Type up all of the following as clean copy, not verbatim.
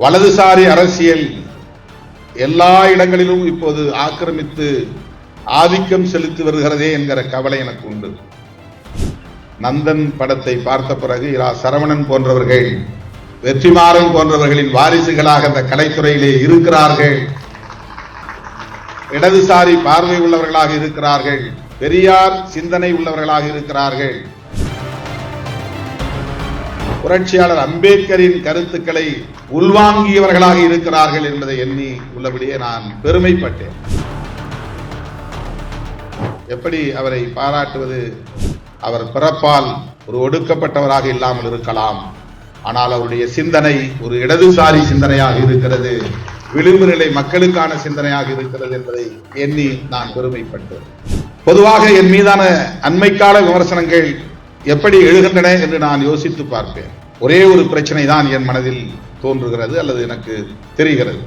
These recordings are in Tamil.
வலதுசாரி அரசியல் எல்லா இடங்களிலும் இப்போது ஆக்கிரமித்து ஆதிக்கம் செலுத்தி வருகிறதே என்கிற கவலை எனக்கு உண்டு. நந்தன் படத்தை பார்த்த பிறகு இரா சரவணன் போன்றவர்கள், வெற்றிமாறன் போன்றவர்களின் வாரிசுகளாக அந்த கலைத்துறையிலே இருக்கிறார்கள். இடதுசாரி பார்வை உள்ளவர்களாக இருக்கிறார்கள், பெரியார் சிந்தனை உள்ளவர்களாக இருக்கிறார்கள். புரட்சியாளர் அம்பேத்கரின் கருத்துக்களை உள்வாங்கியவர்களாக இருக்கிறார்கள் என்பதை எண்ணி உள்ளபடியே நான் பெருமைப்பட்டேன். எப்படி அவரை பாராட்டுவது? அவர் பிறப்பால் ஒரு ஒடுக்கப்பட்டவராக இல்லாமல் இருக்கலாம், ஆனால் அவருடைய சிந்தனை ஒரு இடதுசாரி சிந்தனையாக இருக்கிறது, விளிம்பு நிலை மக்களுக்கான சிந்தனையாக இருக்கிறது என்பதை எண்ணி நான் பெருமைப்பட்டேன். பொதுவாக என் மீதான அண்மைக்கால விமர்சனங்கள் எப்படி எழுகின்றன என்று நான் யோசித்து பார்ப்பேன். ஒரே ஒரு பிரச்சனை தான் என் மனதில் தோன்றுகிறது அல்லது எனக்கு தெரிகிறது.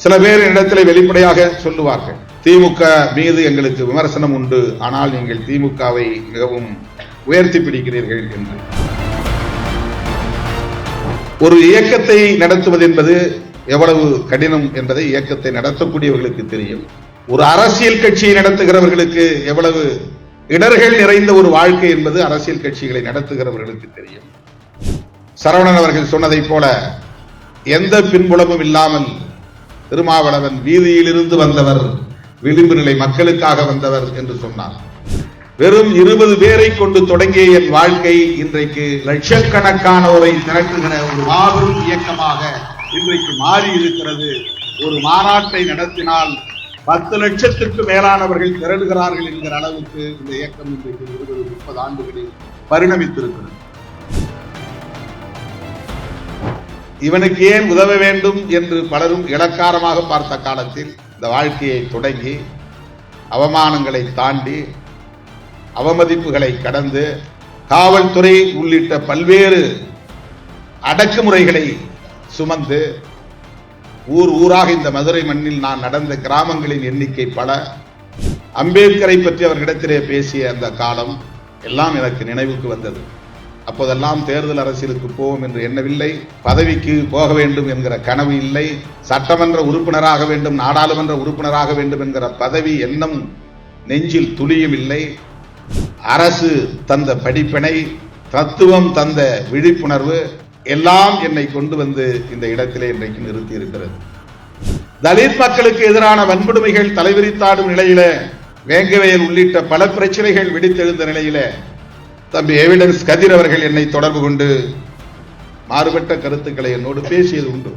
சில பேர் இடத்திலே வெளிப்படையாக சொல்லுவார்கள், திமுக மீது எங்களுக்கு விமர்சனம் உண்டு, ஆனால் நீங்கள் திமுகவை மிகவும் உயர்த்தி பிடிக்கிறீர்கள் என்று. ஒரு இயக்கத்தை நடத்துவது என்பது எவ்வளவு கடினம் என்பதை இயக்கத்தை நடத்தக்கூடியவர்களுக்கு தெரியும். ஒரு அரசியல் கட்சியை நடத்துகிறவர்களுக்கு எவ்வளவு இடர்கள் நிறைந்த ஒரு வாழ்க்கை என்பது அரசியல் கட்சிகளை நடத்துகிறவர்களுக்கு தெரியும். சரவணன் அவர்கள் சொன்னதை போல எந்த பின்புலமும் இல்லாமல் திருமாவளவன் வீதியிலிருந்து வந்தவர், விளிம்பு நிலை மக்களுக்காக வந்தவர் என்று சொன்னார். வெறும் 20 பேரை கொண்டு தொடங்கிய என் வாழ்க்கை இன்றைக்கு லட்சக்கணக்கானோரை திரட்டுகிற ஒரு மாபெரும் இயக்கமாக இன்றைக்கு மாறி இருக்கிறது. ஒரு மாநாட்டை நடத்தினால் 10 லட்சத்திற்கு மேலானவர்கள் திரளுகிறார்கள் என்கிற அளவுக்கு இந்த இயக்கம் இன்றைக்கு 20-30 ஆண்டுகளில் பரிணமித்திருக்கிறது. இவனுக்கு ஏன் உதவ வேண்டும் என்று பலரும் இளக்காரமாக பார்த்த காலத்தில் இந்த வாழ்க்கையை தொடங்கி அவமானங்களை தாண்டி அவமதிப்புகளை கடந்து காவல்துறை உள்ளிட்ட பல்வேறு அடக்குமுறைகளை சுமந்து ஊர் ஊராக இந்த மதுரை மண்ணில் நான் நடந்த கிராமங்களின் எண்ணிக்கை பல. அம்பேத்கரை பற்றி அவர்களிடத்திலே பேசிய அந்த காலம் எல்லாம் எனக்கு நினைவுக்கு வந்தது. அப்போதெல்லாம் தேர்தல் அரசியலுக்கு போவோம் என்று எண்ணவில்லை, பதவிக்கு போக வேண்டும் என்கிற கனவு இல்லை, சட்டமன்ற உறுப்பினராக வேண்டும், நாடாளுமன்ற உறுப்பினராக வேண்டும் என்கிற பதவி எண்ணம் நெஞ்சில் துளியும் இல்லை. அரசு தந்த படிப்பினை, தத்துவம் தந்த விழிப்புணர்வு எல்லாம் என்னை கொண்டு வந்து இந்த இடத்திலே இன்றைக்கு நிறுத்தி இருக்கிறது. தலித் மக்களுக்கு எதிரான வன்கொடுமைகள் தலைவிரித்தாடும் நிலையில, வேங்கவேல் உள்ளிட்ட பல பிரச்சனைகள் வெடித்தெழுந்த நிலையில தம்பி எவிடன்ஸ் கதிர் அவர்கள் என்னை தொடர்பு கொண்டு மாறுபட்ட கருத்துக்களை என்னோடு பேசியது உண்டு.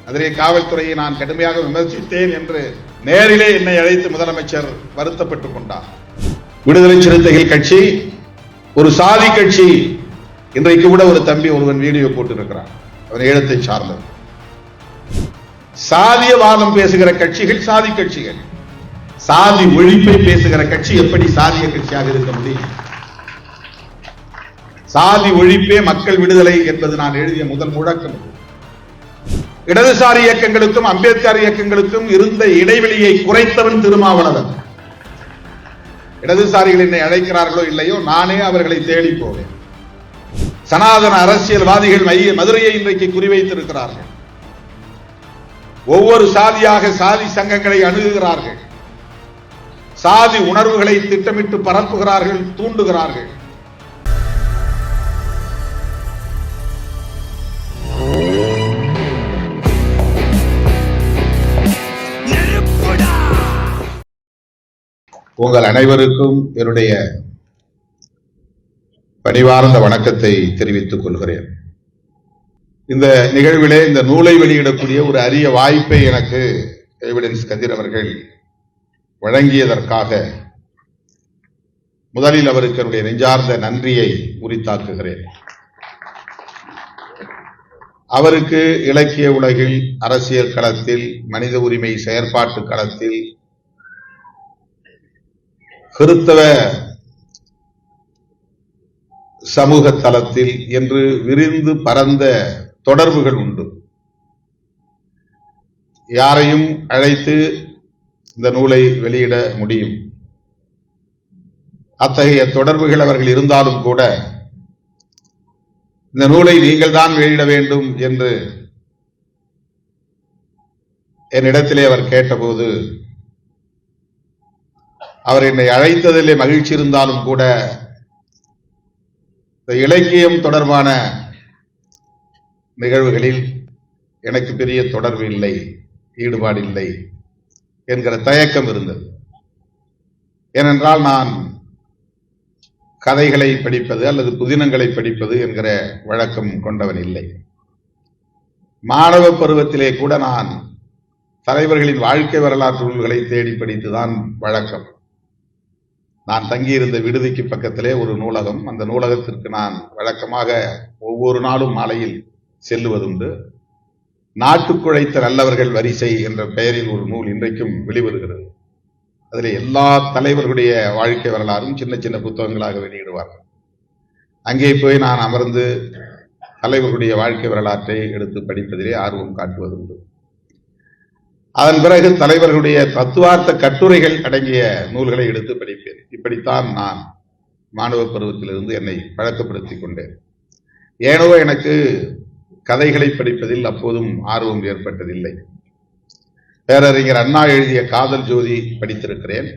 அதிலே காவல்துறையை நான் கடுமையாக விமர்சித்தேன் என்று நேரிலே என்னை அழைத்து முதலமைச்சர் வருத்தப்பட்டுக் கொண்டார். விடுதலை சிறுத்தைகள் கட்சி ஒரு சாதி கட்சி. இன்றைக்கு கூட ஒரு தம்பி ஒருவன் வீடியோ போட்டிருக்கிறான், அவன் ஈழத்தை சார்ந்தவர். சாதியவாதம் பேசுகிற கட்சிகள் சாதி கட்சிகள். சாதி ஒழிப்பை பேசுகிற கட்சி எப்படி சாதிய கட்சியாக இருக்க முடியும்? சாதி ஒழிப்பே மக்கள் விடுதலை என்பது நான் எழுதிய முதல் முழக்கம். இடதுசாரி இயக்கங்களுக்கும் அம்பேத்கர் இயக்கங்களுக்கும் இருந்த இடைவெளியை குறைத்தவன் திருமாவளவன். இடதுசாரிகள் என்னை அழைக்கிறார்களோ இல்லையோ, நானே அவர்களை தேடி போவேன். சனாதன அரசியல்வாதிகள் மதுரையை இன்றைக்கு குறிவைத்திருக்கிறார்கள். ஒவ்வொரு சாதியாக சாதி சங்கங்களை அணுகுகிறார்கள். சாதி உணர்வுகளை திட்டமிட்டு பரப்புகிறார்கள், தூண்டுகிறார்கள். உங்கள் அனைவருக்கும் என்னுடைய பணிவார்ந்த வணக்கத்தை தெரிவித்துக் கொள்கிறேன். இந்த நிகழ்விலே இந்த நூலை வெளியிடக்கூடிய ஒரு அரிய வாய்ப்பை எனக்கு எவிடன்ஸ் கதிர் அவர்கள் வழங்கியதற்காக முதலில் அவருக்கு என்னுடைய நெஞ்சார்ந்த நன்றியை உரித்தாக்குகிறேன். அவருக்கு இலக்கிய உலகில், அரசியல் களத்தில், மனித உரிமை செயற்பாட்டு களத்தில், கிறிஸ்தவ சமூக தளத்தில் என்று விரிந்து பரந்த தொடர்புகள் உண்டு. யாரையும் அழைத்து இந்த நூலை வெளியிட முடியும். அத்தகைய தொடர்புகள் அவர்கள் இருந்தாலும் கூட இந்த நூலை நீங்கள் தான் வெளியிட வேண்டும் என்று என்னிடத்திலே அவர் கேட்டபோது, அவர் என்னை அழைத்ததிலே மகிழ்ச்சி இருந்தாலும் கூட இந்த இலக்கியம் தொடர்பான நிகழ்வுகளில் எனக்கு பெரிய தொடர்பு இல்லை, ஈடுபாடு இல்லை என்கிற தயக்கம் இருந்தது. ஏனென்றால் நான் கதைகளை படிப்பது அல்லது புதினங்களை படிப்பது என்கிற வழக்கம் கொண்டவன் இல்லை. மாணவ பருவத்திலே கூட நான் தலைவர்களின் வாழ்க்கை வரலாற்று நூல்களை தேடி படித்துதான் வழக்கம். நான் தங்கியிருந்த விடுதிக்கு பக்கத்திலே ஒரு நூலகம், அந்த நூலகத்திற்கு நான் வழக்கமாக ஒவ்வொரு நாளும் மாலையில் செல்லுவதுண்டு. நாட்டுக்குழைத்த நல்லவர்கள் வரிசை என்ற பெயரில் ஒரு நூல் இன்றைக்கும் வெளிவருகிறது. அதில் எல்லா தலைவர்களுடைய வாழ்க்கை வரலாறும் சின்ன சின்ன புத்தகங்களாக வெளியிடுவார்கள். அங்கே போய் நான் அமர்ந்து தலைவர்களுடைய வாழ்க்கை வரலாற்றை எடுத்து படிப்பதிலே ஆர்வம் காட்டுவதுண்டு. அதன் பிறகு தலைவர்களுடைய தத்துவார்த்த கட்டுரைகள் அடங்கிய நூல்களை எடுத்து படிப்பேன். இப்படித்தான் நான் மாணவ பருவத்திலிருந்து என்னை பழக்கப்படுத்திக் கொண்டேன். ஏனோ எனக்கு கதைகளை படிப்பதில் அப்போதும் ஆர்வம் ஏற்பட்டதில்லை. பேரறிஞர் அண்ணா எழுதிய காதல் ஜோதி படித்திருக்கிறேன்.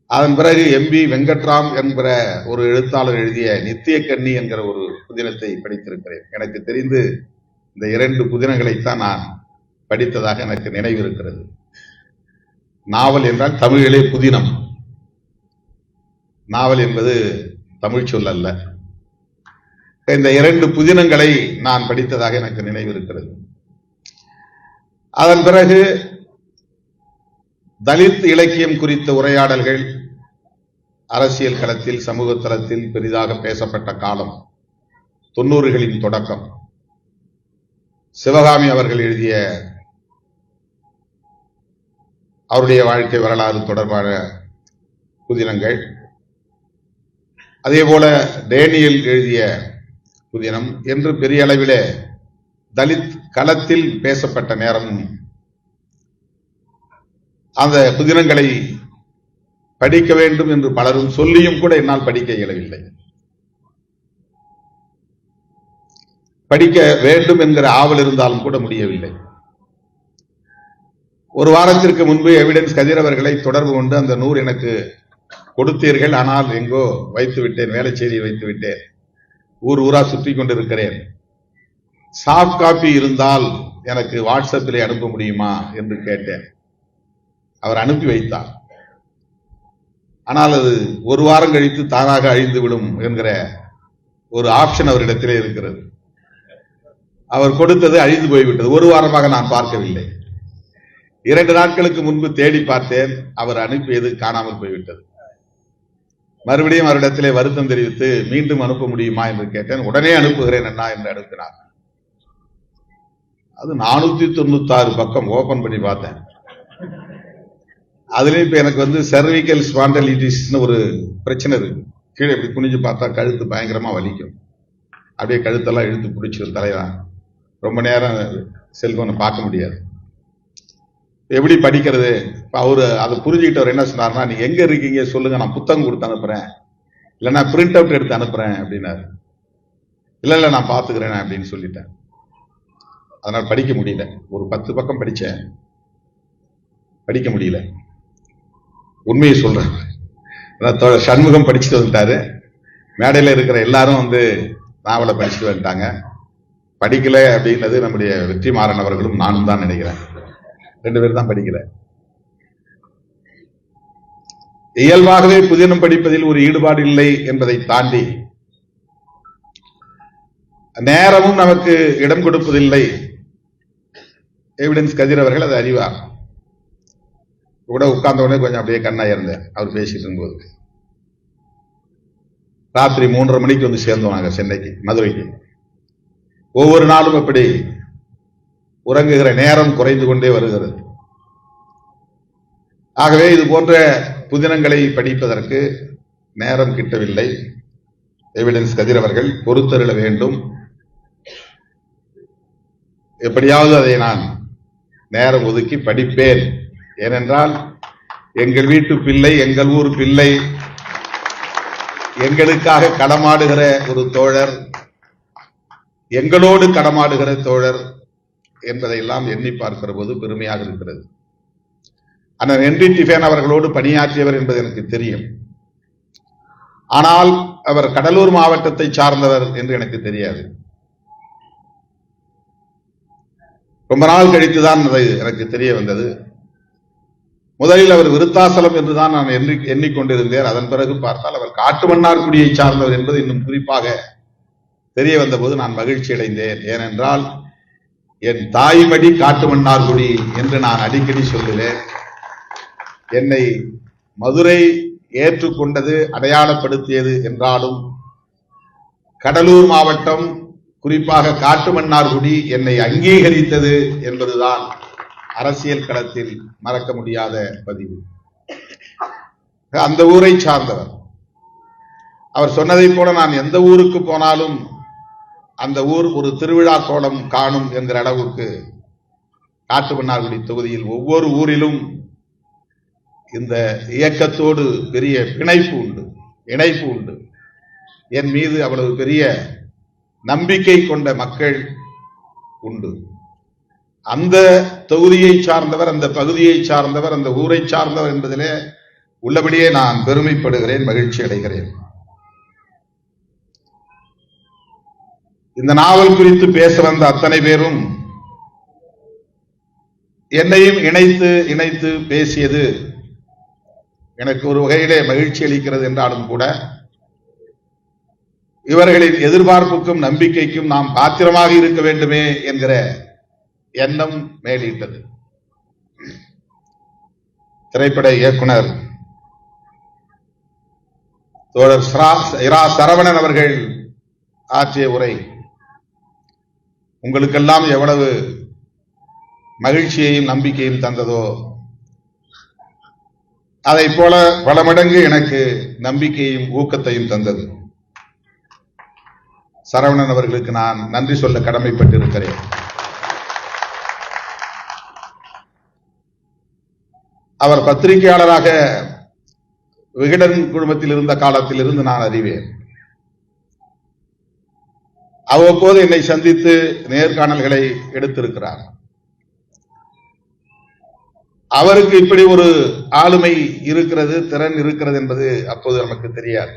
அதன் பிறகு எம்பி வெங்கட்ராம் என்கிற ஒரு எழுத்தாளர் எழுதிய நித்திய கண்ணி என்கிற ஒரு புதினத்தை படித்திருக்கிறேன். எனக்கு தெரிந்து இந்த 2 புதினங்களைத்தான் நான் படித்ததாக எனக்கு நினைவு இருக்கிறது. நாவல் என்றால் தமிழிலே புதினம். நாவல் என்பது தமிழ் சொல் அல்ல. இந்த 2 புதினங்களை நான் படித்ததாக எனக்கு நினைவு இருக்கிறது. அதன் பிறகு தலித் இலக்கியம் குறித்த உரையாடல்கள் அரசியல் களத்தில் சமூக தளத்தில் பெரிதாக பேசப்பட்ட காலம் 90களின் தொடக்கம். சிவகாமி அவர்கள் எழுதிய அவருடைய வாழ்க்கை வரலாறு தொடர்பான புதினங்கள், அதேபோல டேனியல் எழுதிய புதினம் என்று பெரிய அளவிலே தலித் களத்தில் பேசப்பட்ட நேரமும் அந்த புதினங்களை படிக்க வேண்டும் என்று பலரும் சொல்லியும் கூட என்னால் படிக்க இயலவில்லை. படிக்க வேண்டும் என்கிற ஆவல் இருந்தாலும் கூட முடியவில்லை. ஒரு வாரத்திற்கு முன்பு எவிடன்ஸ் கதிர் அவர்களை தொடர்பு கொண்டு அந்த நூல் எனக்கு கொடுத்தீர்கள், ஆனால் எங்கோ வைத்து விட்டேன், வேலைச்சேரி வைத்து விட்டேன், ஊர் ஊரா சுற்றி கொண்டிருக்கிறேன், சாஃப்ட் காப்பி இருந்தால் எனக்கு வாட்ஸ்அப்பிலே அனுப்ப முடியுமா என்று கேட்டேன். அவர் அனுப்பி வைத்தார். ஆனால் அது ஒரு வாரம் கழித்து தானாக அழிந்து விடும் என்கிற ஒரு ஆப்ஷன் அவரிடத்திலே இருக்கிறது. அவர் கொடுத்தது அழிந்து போய்விட்டது. ஒரு வாரமாக நான் பார்க்கவில்லை. 2 நாட்களுக்கு முன்பு தேடி பார்த்தேன், அவர் அனுப்பியது காணாமல் போய்விட்டது. மறுபடியும் அவரிடத்திலே வருத்தம் தெரிவித்து மீண்டும் அனுப்ப முடியுமா என்று கேட்டேன். உடனே அனுப்புகிறேன் அண்ணா என்று அனுப்பினார். அது 496 பக்கம் ஓபன் பண்ணி பார்த்தேன். அதுலயும் இப்ப எனக்கு செர்விக்கல் ஸ்பாண்டலிட்டிஸ்னு ஒரு பிரச்சனை இருக்கு. கீழே இப்படி குனிஞ்சு பார்த்தா கழுத்து பயங்கரமா வலிக்கும். அப்படியே கழுத்தெல்லாம் இழுத்து பிடிச்சிடும் தலைதான். ரொம்ப நேரம் செல்போனை பார்க்க முடியாது. எப்படி படிக்கிறது? அவரு அதை புரிஞ்சுக்கிட்டவர் என்ன சொன்னார்னா, நீங்க எங்க இருக்கீங்க சொல்லுங்க, நான் புத்தகம் கொடுத்து அனுப்புறேன், இல்லைன்னா பிரிண்ட் அவுட் எடுத்து அனுப்புறேன் அப்படின்னாரு. இல்ல நான் பாத்துக்கிறேன் அப்படின்னு சொல்லிட்டேன். அதனால படிக்க முடியல. ஒரு 10 பக்கம் படிச்சேன், படிக்க முடியல. உண்மையை சொல்றேன். சண்முகம் படிச்சுட்டு வந்துட்டாரு, மேடையில இருக்கிற எல்லாரும் நாவலை படிச்சுட்டு வந்துட்டாங்க. படிக்கல அப்படின்னது நம்முடைய வெற்றிமாறன் அவர்களும் நானும் தான் நினைக்கிறேன். 2 பேர் தான் படிக்கல. இயல்பாகவே புதினம் படிப்பதில் ஒரு ஈடுபாடு இல்லை என்பதை தாண்டி நேரமும் நமக்கு இடம் கொடுப்பதில்லை. எவிடன்ஸ் கதிர் அவர்கள் அதை அறிவார். கூட உட்கார்ந்த உடனே கொஞ்சம் அப்படியே கண்ணாய் இருந்தேன் அவர் பேசிட்டு இருக்கும்போது. ராத்திரி 3:30 மணிக்கு சேர்ந்தோம் நாங்க சென்னைக்கு, மதுரைக்கு. ஒவ்வொரு நாளும் அப்படி உறங்குகிற நேரம் குறைந்து கொண்டே வருகிறது. ஆகவே இது போன்ற புதினங்களை படிப்பதற்கு நேரம் கிட்டவில்லை. எவிடன்ஸ் கதிர் அவர்கள் பொறுத்தருள வேண்டும். எப்படியாவது அதை நான் நேரம் ஒதுக்கி படிப்பேன். ஏனென்றால் எங்கள் வீட்டு பிள்ளை, எங்கள் ஊர் பிள்ளை, எங்களுக்காக களமாடுகிற ஒரு தோழர், எங்களோடு களமாடுகிற தோழர், என்பதையெல்லாம் எண்ணி பார்க்கிற போது பெருமையாக இருக்கிறது. அண்ணன் ஹென்றி டிஃபேன் அவர்களோடு பணியாற்றியவர் என்பது எனக்கு தெரியும். ஆனால் அவர் கடலூர் மாவட்டத்தை சார்ந்தவர் என்று எனக்கு தெரியாது. ரொம்ப நாள் கழித்துதான் அது எனக்கு தெரிய வந்தது. முதலில் அவர் விருத்தாசலம் என்றுதான் நான் எண்ணிக்கொண்டிருந்தேன். அதன் பிறகு பார்த்தால் அவர் காட்டுமன்னார்குடியை சார்ந்தவர் என்பது இன்னும் குறிப்பாக தெரிய வந்த போது நான் மகிழ்ச்சி அடைந்தேன். ஏனென்றால் என் தாய்மடி காட்டுமன்னார்குடி என்று நான் அடிக்கடி சொல்லுவேன். என்னை மதுரை ஏற்றுக்கொண்டது, அடையாளப்படுத்தியது என்றாலும் கடலூர் மாவட்டம், குறிப்பாக காட்டுமன்னார்குடி என்னை அங்கீகரித்தது என்பதுதான் அரசியல் களத்தில் மறக்க முடியாத பதிவு. அந்த ஊரை சார்ந்தவர். அவர் சொன்னதை போல நான் எந்த ஊருக்கு போனாலும் அந்த ஊர் ஒரு திருவிழா கோலம் காணும் என்கிற அளவுக்கு காட்டுமன்னார்குடி தொகுதியில் ஒவ்வொரு ஊரிலும் இந்த இயக்கத்தோடு பெரிய இணைப்பு உண்டு. என் மீது அவ்வளவு பெரிய நம்பிக்கை கொண்ட மக்கள் உண்டு. அந்த தொகுதியை சார்ந்தவர், அந்த பகுதியை சார்ந்தவர், அந்த ஊரை சார்ந்தவர் என்பதிலே உள்ளபடியே நான் பெருமைப்படுகிறேன், மகிழ்ச்சி அடைகிறேன். இந்த நாவல் குறித்து பேச வந்த அத்தனை பேரும் என்னையும் இணைத்து பேசியது எனக்கு ஒரு வகையிலே மகிழ்ச்சி அளிக்கிறது என்றாலும் கூட இவர்களின் எதிர்பார்ப்புக்கும் நம்பிக்கைக்கும் நாம் பாத்திரமாக இருக்க வேண்டுமே என்கிற எண்ணம் மேலிட்டது. திரைப்பட இயக்குனர் தோழர் இரா சரவணன் அவர்கள் ஆற்றிய உரை உங்களுக்கெல்லாம் எவ்வளவு மகிழ்ச்சியையும் நம்பிக்கையும் தந்ததோ அதை போல பல மடங்கு எனக்கு நம்பிக்கையும் ஊக்கத்தையும் தந்தது. சரவணன் அவர்களுக்கு நான் நன்றி சொல்ல கடமைப்பட்டிருக்கிறேன். அவர் பத்திரிகையாளராக விகடன் குழுமத்தில் இருந்த காலத்தில் இருந்து நான் அறிவேன். அவ்வப்போது என்னை சந்தித்து நேர்காணல்களை எடுத்திருக்கிறார். அவருக்கு இப்படி ஒரு ஆளுமை இருக்கிறது, திறன் இருக்கிறது என்பது அப்போது நமக்கு தெரியாது.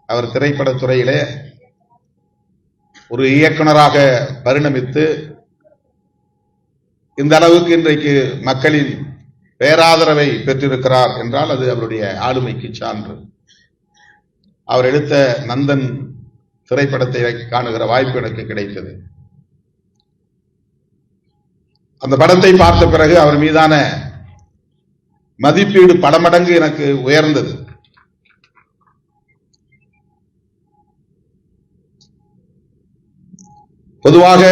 அவர் திரைப்படத்துறையிலே ஒரு இயக்குனராக பரிணமித்து இந்த அளவுக்கு இன்றைக்கு மக்களின் பேராதரவை பெற்றிருக்கிறார் என்றால் அது அவருடைய ஆளுமைக்கு சான்று. அவர் எடுத்த நந்தன் திரைப்படத்தை காணுகிற வாய்ப்பு எனக்கு கிடைத்தது. அந்த படத்தை பார்த்த பிறகு அவர் மீதான மதிப்பீடு பல மடங்கு எனக்கு உயர்ந்தது. பொதுவாக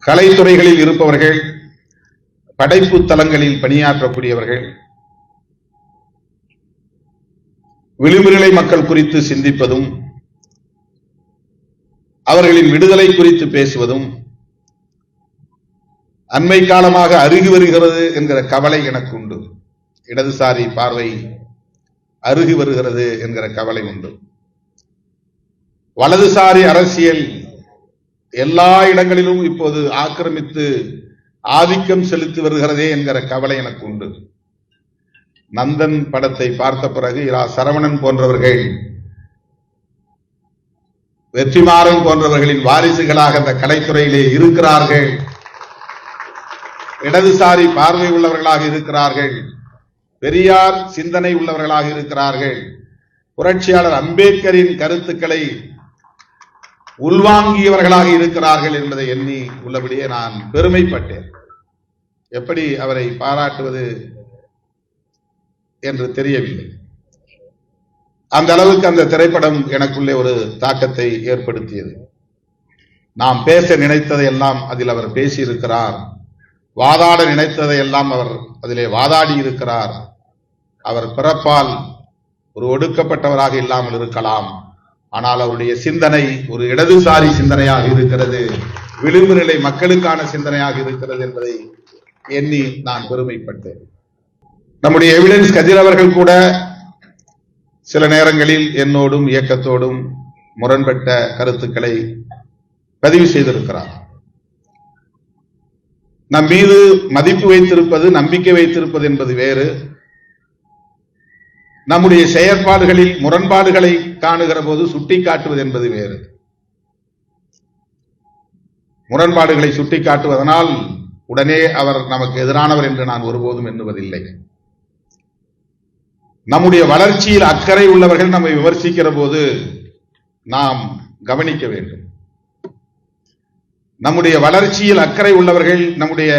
கலைத்துறைகளில் இருப்பவர்கள், படைப்பு தலங்களில் பணியாற்றக்கூடியவர்கள் விளிம்புநிலை மக்கள் குறித்து சிந்திப்பதும் அவர்களின் விடுதலை குறித்து பேசுவதும் அண்மை காலமாக அருகி வருகிறது என்கிற கவலை எனக்கு உண்டு. இடதுசாரி பார்வை அருகி வருகிறது என்கிற கவலை உண்டு. வலதுசாரி அரசியல் எல்லா இடங்களிலும் இப்போது ஆக்கிரமித்து ஆதிக்கம் செலுத்தி வருகிறதே என்கிற கவலை எனக்கு உண்டு. நந்தன் படத்தை பார்த்த பிறகு இரா சரவணன் போன்றவர்கள், வெற்றிமாறன் போன்றவர்களின் வாரிசுகளாக அந்த கலைத்துறையிலே இருக்கிறார்கள், இடதுசாரி பார்வை உள்ளவர்களாக இருக்கிறார்கள், பெரியார் சிந்தனை உள்ளவர்களாக இருக்கிறார்கள், புரட்சியாளர் அம்பேத்கரின் கருத்துக்களை உள்வாங்கியவர்களாக இருக்கிறார்கள் என்பதை எண்ணி உள்ளபடியே நான் பெருமைப்பட்டேன். எப்படி அவரை பாராட்டுவது என்று தெரியவில்லை. அந்த அளவுக்கு அந்த திரைப்படம் எனக்குள்ளே ஒரு தாக்கத்தை ஏற்படுத்தியது. நாம் பேச நினைத்ததை எல்லாம் அதில் அவர் பேசியிருக்கிறார், வாதாட நினைத்ததை எல்லாம் அவர் அதிலே வாதாடி இருக்கிறார். அவர் பிறப்பால் ஒரு ஒடுக்கப்பட்டவராக இல்லாமல் இருக்கலாம், ஆனால் அவருடைய சிந்தனை ஒரு இடதுசாரி சிந்தனையாக இருக்கிறது, விளிம்பு நிலை மக்களுக்கான சிந்தனையாக இருக்கிறது என்பதை எண்ணி நான் பெருமைப்பட்டேன். நம்முடைய எவிடன்ஸ் கதிர் அவர்கள் கூட சில நேரங்களில் என்னோடும் இயக்கத்தோடும் முரண்பட்ட கருத்துக்களை பதிவு செய்திருக்கிறார். நம் மீது மதிப்பு வைத்திருப்பது, நம்பிக்கை வைத்திருப்பது என்பது வேறு. நம்முடைய செயற்பாடுகளில் முரண்பாடுகளை காணுகிற போது சுட்டிக்காட்டுவது என்பது வேறு. முரண்பாடுகளை சுட்டிக்காட்டுவதனால் உடனே அவர் நமக்கு எதிரானவர் என்று நான் ஒருபோதும் எண்ணுவதில்லை. நம்முடைய வளர்ச்சியில் அக்கறை உள்ளவர்கள் நம்மை விமர்சிக்கிற போது நாம் கவனிக்க வேண்டும். நம்முடைய வளர்ச்சியில் அக்கறை உள்ளவர்கள் நம்முடைய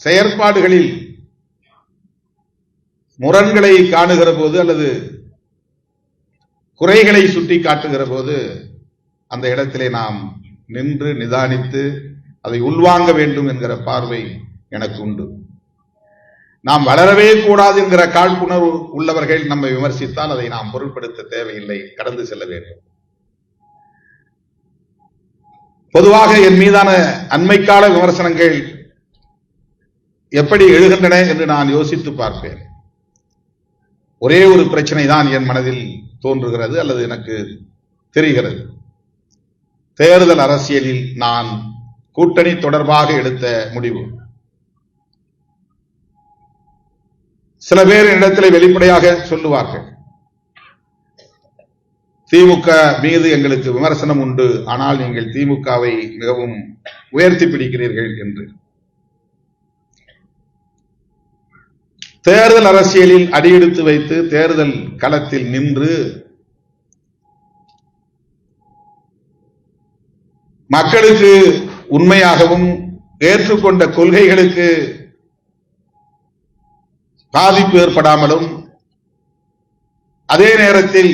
செயற்பாடுகளில் முரண்களை காணுகிற போது அல்லது குறைகளை சுட்டி காட்டுகிற போது அந்த இடத்திலே நாம் நின்று நிதானித்து அதை உள்வாங்க வேண்டும் என்கிற பார்வை எனக்கு உண்டு. நாம் வளரவே கூடாது என்கிற காழ்ப்புணர்வு உள்ளவர்கள் நம்மை விமர்சித்தால் அதை நாம் பொருட்படுத்த தேவையில்லை, கடந்து செல்ல வேண்டும். பொதுவாக என் மீதான அண்மைக்கால விமர்சனங்கள் எப்படி எழுகின்றன என்று நான் யோசித்து பார்ப்பேன். ஒரே ஒரு பிரச்சனை தான் என் மனதில் தோன்றுகிறது அல்லது எனக்கு தெரிகிறது. தேர்தல் அரசியலில் நான் கூட்டணி தொடர்பாக எடுத்த முடிவு. சில பேர் இடத்தில் வெளிப்படையாக சொல்லுவார்கள், திமுக மீது எங்களுக்கு விமர்சனம் உண்டு, ஆனால் நீங்கள் திமுகவை மிகவும் உயர்த்தி பிடிக்கிறீர்கள் என்று. தேர்தல் அரசியலில் அடியெடுத்து வைத்து தேர்தல் களத்தில் நின்று மக்களுக்கு உண்மையாகவும் ஏற்றுக்கொண்ட கொள்கைகளுக்கு பாதிப்பு ஏற்படாமலும் அதே நேரத்தில்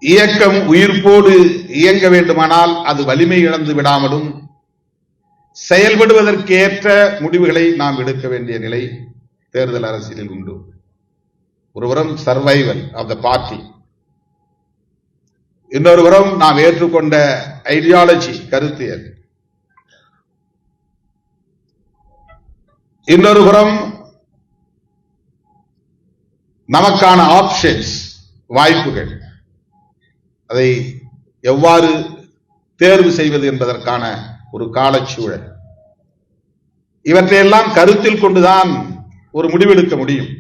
இயக்கம் உயிர்ப்போடு இயங்க வேண்டுமானால் அது வலிமை இழந்து விடாமலும் செயல்படுவதற்கு ஏற்ற முடிவுகளை நாம் எடுக்க வேண்டிய நிலை தேர்தல் அரசியலில் உண்டு. ஒருபுறம் சர்வைவல் ஆஃப் த பார்ட்டி, இன்னொருபுறம் நாம் ஏற்றுக்கொண்ட ஐடியாலஜி, கருத்தியல், இன்னொருபுறம் நமக்கான ஆப்ஷன்ஸ், வாய்ப்புகள், அதை எவ்வாறு தேர்வு செய்வது என்பதற்கான ஒரு காலச்சூழல். இவற்றையெல்லாம் கருத்தில் கொண்டுதான் ஒரு முடிவெடுக்க முடியும்.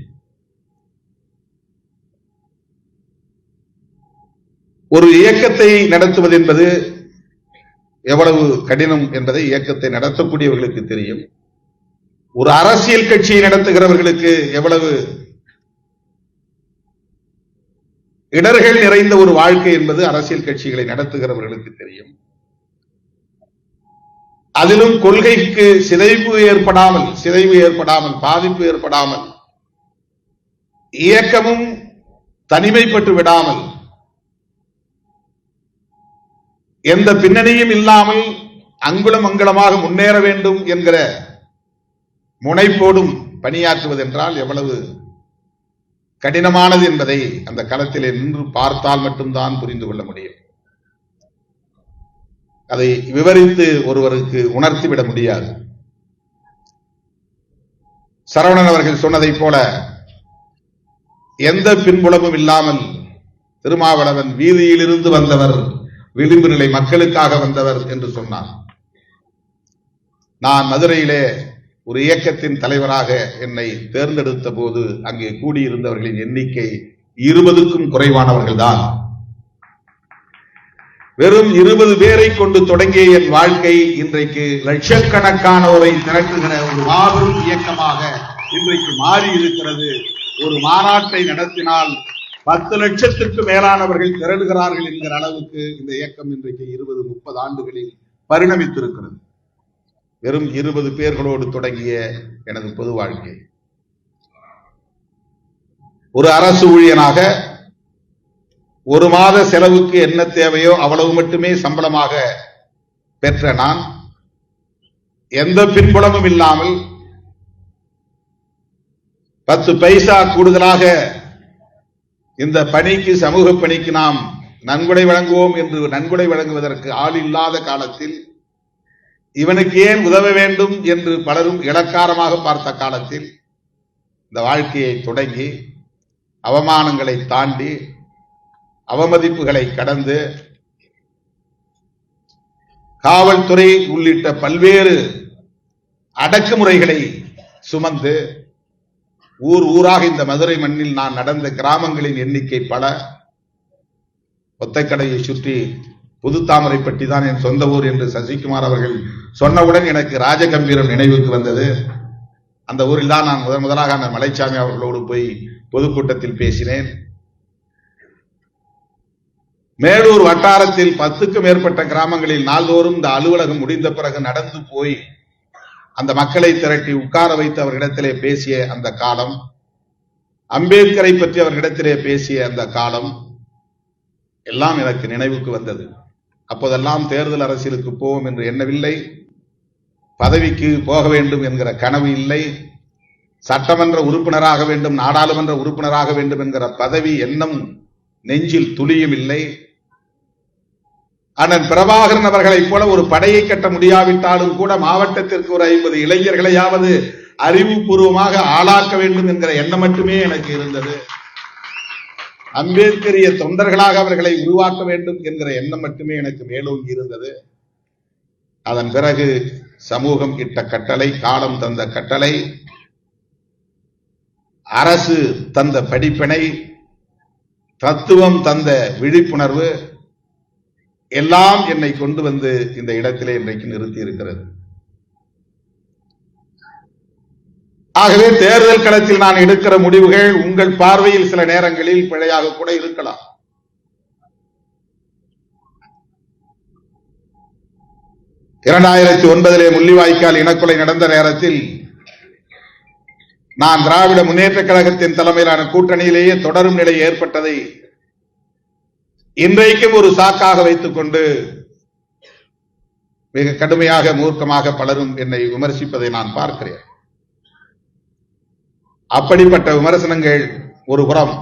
ஒரு இயக்கத்தை நடத்துவது என்பது எவ்வளவு கடினம் என்பதை இயக்கத்தை நடத்தக்கூடியவர்களுக்கு தெரியும். ஒரு அரசியல் கட்சியை நடத்துகிறவர்களுக்கு எவ்வளவு இடர்கள் நிறைந்த ஒரு வாழ்க்கை என்பது அரசியல் கட்சிகளை நடத்துகிறவர்களுக்கு தெரியும். அதிலும் கொள்கைக்கு சிதைவு ஏற்படாமல் பாதிப்பு ஏற்படாமல் இயக்கமும் தனிமைப்பட்டு விடாமல் எந்த பின்னணியும் இல்லாமல் அங்குலம் அங்குலமாக முன்னேற வேண்டும் என்கிற முனைப்போடும் பணியாற்றுவது என்றால் எவ்வளவு கடினமானது என்பதை அந்த களத்திலே நின்று பார்த்தால் மட்டும்தான் புரிந்து கொள்ள முடியும். அதை விவரித்து ஒருவருக்கு உணர்த்திவிட முடியாது. சரவணன் அவர்கள் சொன்னதைப் போல எந்த பின்புலமும் இல்லாமல் திருமாவளவன் வீதியிலிருந்து வந்தவர், விளிம்பு நிலை மக்களுக்காக வந்தவர் என்று சொன்னார். நான் மதுரையிலே ஒரு இயக்கத்தின் தலைவராக என்னை தேர்ந்தெடுத்த போது அங்கே கூடியிருந்தவர்களின் எண்ணிக்கை 20க்கும் குறைவானவர்கள் தான். வெறும் 20 பேரை கொண்டு தொடங்கிய என் வாழ்க்கை இன்றைக்கு லட்சக்கணக்கானோரை திரட்டுகிற ஒரு மாபெரும் இயக்கமாக இன்றைக்கு மாறி இருக்கிறது. ஒரு மாநாட்டை நடத்தினால் 10 லட்சத்திற்கு மேலானவர்கள் திரளுகிறார்கள் என்கிற அளவுக்கு இந்த இயக்கம் இன்றைக்கு 20-30 ஆண்டுகளில் பரிணமித்திருக்கிறது. வெறும் 20 பேர்களோடு தொடங்கிய எனது பொது வாழ்க்கை. ஒரு அரசு ஊழியனாக ஒரு மாத செலவுக்கு என்ன தேவையோ அவ்வளவு மட்டுமே சம்பளமாக பெற்ற நான் எந்த பின்புலமும் இல்லாமல் 10 பைசா கூடுதலாக இந்த பணிக்கு, சமூக பணிக்கு நாம் நன்கொடை வழங்குவோம் என்று நன்கொடை வழங்குவதற்கு ஆள் இல்லாத காலத்தில், இவனுக்கு ஏன் உதவ வேண்டும் என்று பலரும் இளக்காரமாக பார்த்த காலத்தில் இந்த வாழ்க்கையை தொடங்கி அவமானங்களை தாண்டி அவமதிப்புகளை கடந்து காவல்துறை உள்ளிட்ட பல்வேறு அடக்குமுறைகளை சுமந்து ஊர் ஊராக இந்த மதுரை மண்ணில் நான் நடந்த கிராமங்களின் எண்ணிக்கை பல. ஒத்தைக்கடையை சுற்றி புதுத்தாமரைப்பட்டி தான் என் சொந்த ஊர் என்று சசிகுமார் அவர்கள் சொன்னவுடன் எனக்கு ராஜகம்பீரம் நினைவுக்கு வந்தது. அந்த ஊரில் தான் நான் முதலாக அந்த மலைச்சாமி அவர்களோடு போய் பொதுக்கூட்டத்தில் பேசினேன். மேலூர் வட்டாரத்தில் 10க்கும் மேற்பட்ட கிராமங்களில் நாள்தோறும் இந்த அலுவலகம் முடிந்த பிறகு நடந்து போய் அந்த மக்களை திரட்டி உட்கார வைத்து அவர்களிடத்திலே பேசிய அந்த காலம், அம்பேத்கரை பற்றி அவர்களிடத்திலே பேசிய அந்த காலம் எல்லாம் எனக்கு நினைவுக்கு வந்தது. அப்போதெல்லாம் தேர்தல் அரசியலுக்கு போவோம் என்று எண்ணவில்லை, பதவிக்கு போக வேண்டும் என்கிற கனவு இல்லை, சட்டமன்ற உறுப்பினராக வேண்டும், நாடாளுமன்ற உறுப்பினராக வேண்டும் என்கிற பதவி எண்ணம் நெஞ்சில் துளியும் இல்லை. அண்ணன் பிரபாகரன் அவர்களைப் போல ஒரு படையை கட்ட முடியாவிட்டாலும் கூட மாவட்டத்திற்கு ஒரு 50 இளைஞர்களையாவது அறிவுபூர்வமாக ஆளாக்க வேண்டும் என்கிற எண்ணம் மட்டுமே எனக்கு இருந்தது. அம்பேத்கரிய தொண்டர்களாக அவர்களை உருவாக்க வேண்டும் என்கிற எண்ணம் மட்டுமே எனக்கு மேலோங்கி இருந்தது. அதன் பிறகு சமூகம் இட்ட கட்டளை, காலம் தந்த கட்டளை, அரசு தந்த படிப்பினை, தத்துவம் தந்த விழிப்புணர்வு எல்லாம் என்னை கொண்டு வந்து இந்த இடத்திலே இன்றைக்கு நிறுத்தி இருக்கிறது. ஆகவே தேர்தல் களத்தில் நான் எடுக்கிற முடிவுகள் உங்கள் பார்வையில் சில நேரங்களில் பிழையாக கூட இருக்கலாம். (2009) முள்ளிவாய்க்கால் இனக்கொலை நடந்த நேரத்தில் நான் திராவிட முன்னேற்ற கழகத்தின் தலைமையிலான கூட்டணியிலேயே தொடரும் நிலை ஏற்பட்டதை இன்றைக்கும் ஒரு சாக்காக வைத்துக் கொண்டு மிக கடுமையாக மூர்க்கமாக பலரும் என்னை விமர்சிப்பதை நான் பார்க்கிறேன். அப்படிப்பட்ட விமர்சனங்கள் ஒரு புறம்,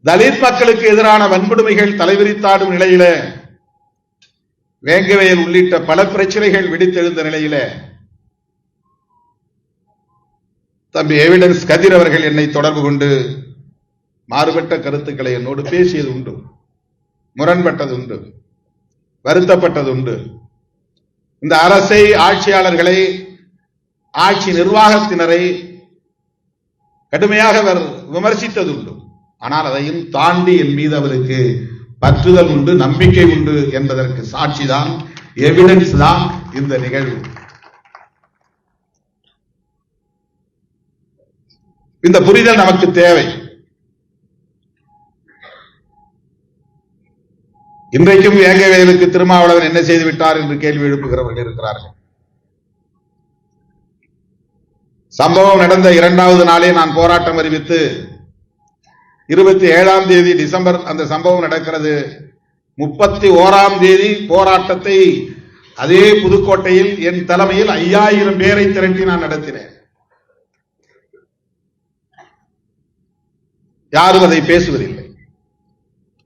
தலித் மக்களுக்கு எதிரான வன்கொடுமைகள் தலைவிரித்தாடும் நிலையில, வேங்கவயல் உள்ளிட்ட பல பிரச்சனைகள் வெடித்தெழுந்த நிலையில தம்பி எவிடன்ஸ் கதிர் அவர்கள் என்னை தொடர்பு கொண்டு மாறுபட்ட கருத்துக்களை என்னோடு பேசியது உண்டு, முரண்பட்டது உண்டு, வருத்தப்பட்டது உண்டு. இந்த அரசை, ஆட்சியாளர்களை, ஆட்சி நிர்வாகத்தினரை கடுமையாக அவர் விமர்சித்தது உண்டு. ஆனால் அதையும் தாண்டி என் மீது அவருக்கு பற்றுதல் உண்டு, நம்பிக்கை உண்டு என்பதற்கு சாட்சிதான், எவிடன்ஸ் தான் இந்த நிகழ்வு. இந்த புரிதல் நமக்கு தேவை. இன்றைக்கும் வேங்கவேலுக்கு திருமாவளவன் என்ன செய்து விட்டார் என்று கேள்வி எழுப்புகிறவர்கள் இருக்கிறார்கள். சம்பவம் நடந்த 2வது நாளே நான் போராட்டம் அறிவித்து 27ஆம் தேதி டிசம்பர் அந்த சம்பவம் நடக்கிறது. 31ஆம் தேதி போராட்டத்தை அதே புதுக்கோட்டையில் என் தலைமையில் 5000 பேரை திரட்டி நான் நடத்தினேன். யாரும் அதை பேசுவதில்லை.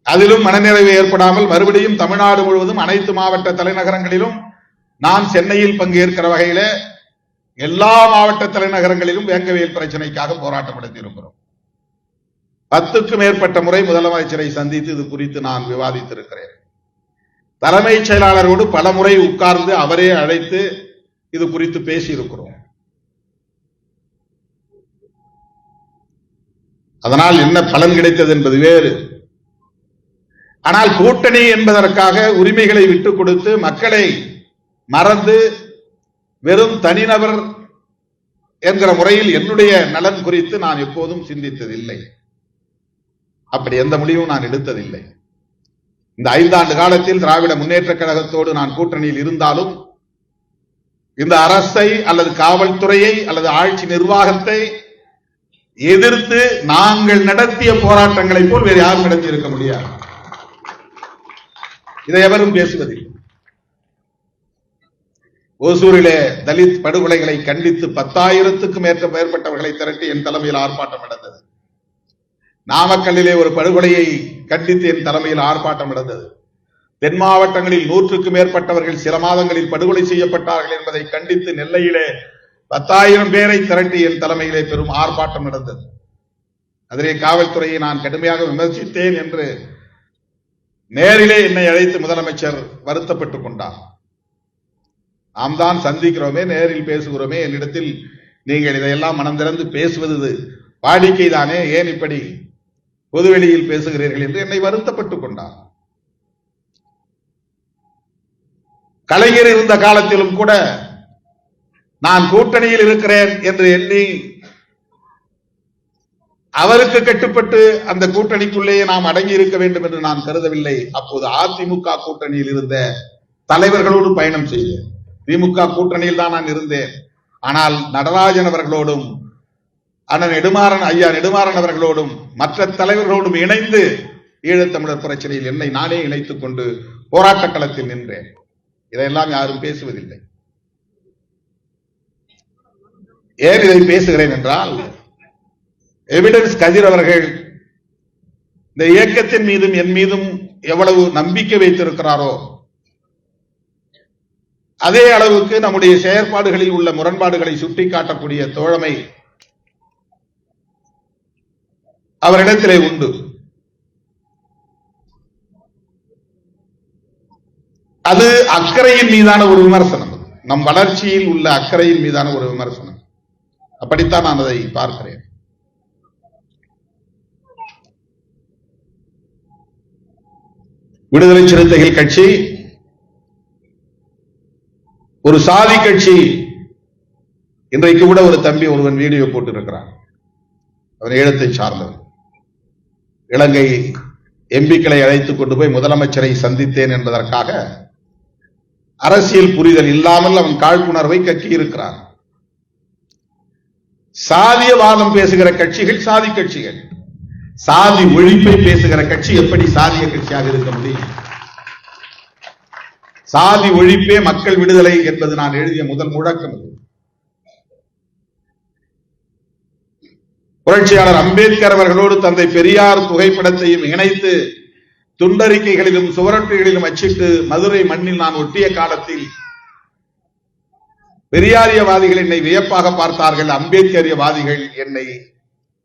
அதிலும் மனநிறைவு ஏற்படாமல் மறுபடியும் தமிழ்நாடு முழுவதும் அனைத்து மாவட்ட தலைநகரங்களிலும், நான் சென்னையில் பங்கேற்கிற வகையில எல்லா மாவட்ட தலைநகரங்களிலும் வேங்கவேல் பிரச்சனைக்காக போராட்டம் நடத்தி இருக்கிறோம். 10க்கும் மேற்பட்ட முறை முதலமைச்சரை சந்தித்து இது குறித்து நான் விவாதித்திருக்கிறேன். தலைமைச் செயலாளரோடு பல முறை உட்கார்ந்து அவரே அழைத்து இது குறித்து பேசியிருக்கிறோம். அதனால் என்ன பலன் கிடைத்தது என்பது வேறு. ஆனால் கூட்டணி என்பதற்காக உரிமைகளை விட்டுக் கொடுத்து மக்களை மறந்து வெறும் தனிநபர் என்கிற முறையில் என்னுடைய நலன் குறித்து நான் எப்போதும் சிந்தித்ததில்லை. அப்படி எந்த முடிவும் நான் எடுத்ததில்லை. இந்த 5 ஆண்டு காலத்தில் திராவிட முன்னேற்ற கழகத்தோடு நான் கூட்டணியில் இருந்தாலும் இந்த அரசை அல்லது காவல்துறையை அல்லது ஆட்சி நிர்வாகத்தை எதிர்த்து நாங்கள் நடத்திய போராட்டங்களை போல் வேறு யாரும் நடத்தி இருக்க முடியாது. இதை எவரும் பேசுவதில்லை. ஓசூரிலே தலித் படுகொலைகளை கண்டித்து 10,000க்கும் மேற்பட்டவர்களை திரட்டி என் தலைமையில் ஆர்ப்பாட்டம் நடந்தது. நாமக்கல்லிலே ஒரு படுகொலையை கண்டித்து என் தலைமையில் ஆர்ப்பாட்டம் நடந்தது. தென் மாவட்டங்களில் 100க்கும் மேற்பட்டவர்கள் சில மாதங்களில் படுகொலை செய்யப்பட்டார்கள் என்பதை கண்டித்து நெல்லையிலே 10,000 பேரை திரட்டி என் தலைமையிலே பெரும் ஆர்ப்பாட்டம் நடந்தது. அதிலே காவல்துறையை நான் கடுமையாக விமர்சித்தேன் என்று நேரிலே என்னை அழைத்து முதலமைச்சர் வருத்தப்பட்டுக் கொண்டார். நாம் தான் சந்திக்கிறோமே, நேரில் பேசுகிறோமே, என்னிடத்தில் நீங்கள் இதையெல்லாம் மனம் திறந்து பேசுவது வாடிக்கைதானே, ஏன் இப்படி பொதுவெளியில் பேசுகிறீர்கள் என்று என்னை வருத்தப்பட்டுக் கொண்டார். கலைஞர் இருந்த காலத்திலும் கூட நான் கூட்டணியில் இருக்கிறேன் என்று எண்ணி அவருக்கு கட்டுப்பட்டு அந்த கூட்டணிக்குள்ளேயே நாம் அடங்கி இருக்க வேண்டும் என்று நான் கருதவில்லை. அப்போது அதிமுக கூட்டணியில் இருந்த தலைவர்களோடு பயணம் செய்தேன். திமுக கூட்டணியில் தான் நான் இருந்தேன். ஆனால் நடராஜன் அவர்களோடும் அண்ணன் நெடுமாறன் அவர்களோடும் மற்ற தலைவர்களோடும் இணைந்து ஈழத்தமிழர் பிரச்சனையில் என்னை நானே இணைத்துக் கொண்டு போராட்ட களத்தில் நின்றேன். இதையெல்லாம் யாரும் பேசுவதில்லை. ஏன் இதை பேசுகிறேன் என்றால், எவிடன்ஸ் கதிர் அவர்கள் இந்த இயக்கத்தின் மீதும் என் மீதும் எவ்வளவு நம்பிக்கை வைத்திருக்கிறாரோ அதே அளவுக்கு நம்முடைய செயற்பாடுகளில் உள்ள முரண்பாடுகளை சுட்டிக்காட்டக்கூடிய தோழமை அவரிடத்திலே உண்டு. அது அக்கறையின் மீதான ஒரு விமர்சனம், நம் வளர்ச்சியில் உள்ள அக்கறையின் மீதான ஒரு விமர்சனம். அப்படித்தான் நான் அதை பார்க்கிறேன். விடுதலை சிறுத்தைகள் கட்சி ஒரு சாதி கட்சி. இன்றைக்கு கூட ஒரு தம்பி ஒருவன் வீடியோ போட்டிருக்கிறான். அவன் ஈழத்தை சார்ந்தவன். இலங்கை எம்பிக்களை அழைத்துக் கொண்டு போய் முதலமைச்சரை சந்தித்தேன் என்பதற்காக அரசியல் புரிதல் இல்லாமல் அவன் காழ்ப்புணர்வை கக்கி இருக்கிறான். சாதியவாதம் பேசுகிற கட்சிகள் சாதி கட்சிகள். சாதி ஒழிப்பை பேசுகிற கட்சி எப்படி சாதிய கட்சியாக இருக்க முடியும்? சாதி ஒழிப்பே மக்கள் விடுதலை என்பது நான் எழுதிய முதல் முழக்கம். புரட்சியாளர் அம்பேத்கர் அவர்களோடு தந்தை பெரியார் புகைப்படத்தையும் இணைத்து துண்டறிக்கைகளிலும் சுவரொட்டிகளிலும் அச்சிட்டு மதுரை மண்ணில் நான் ஒட்டிய காலத்தில் பெரியாரியவாதிகள் என்னை வியப்பாக பார்த்தார்கள், அம்பேத்கரியவாதிகள் என்னை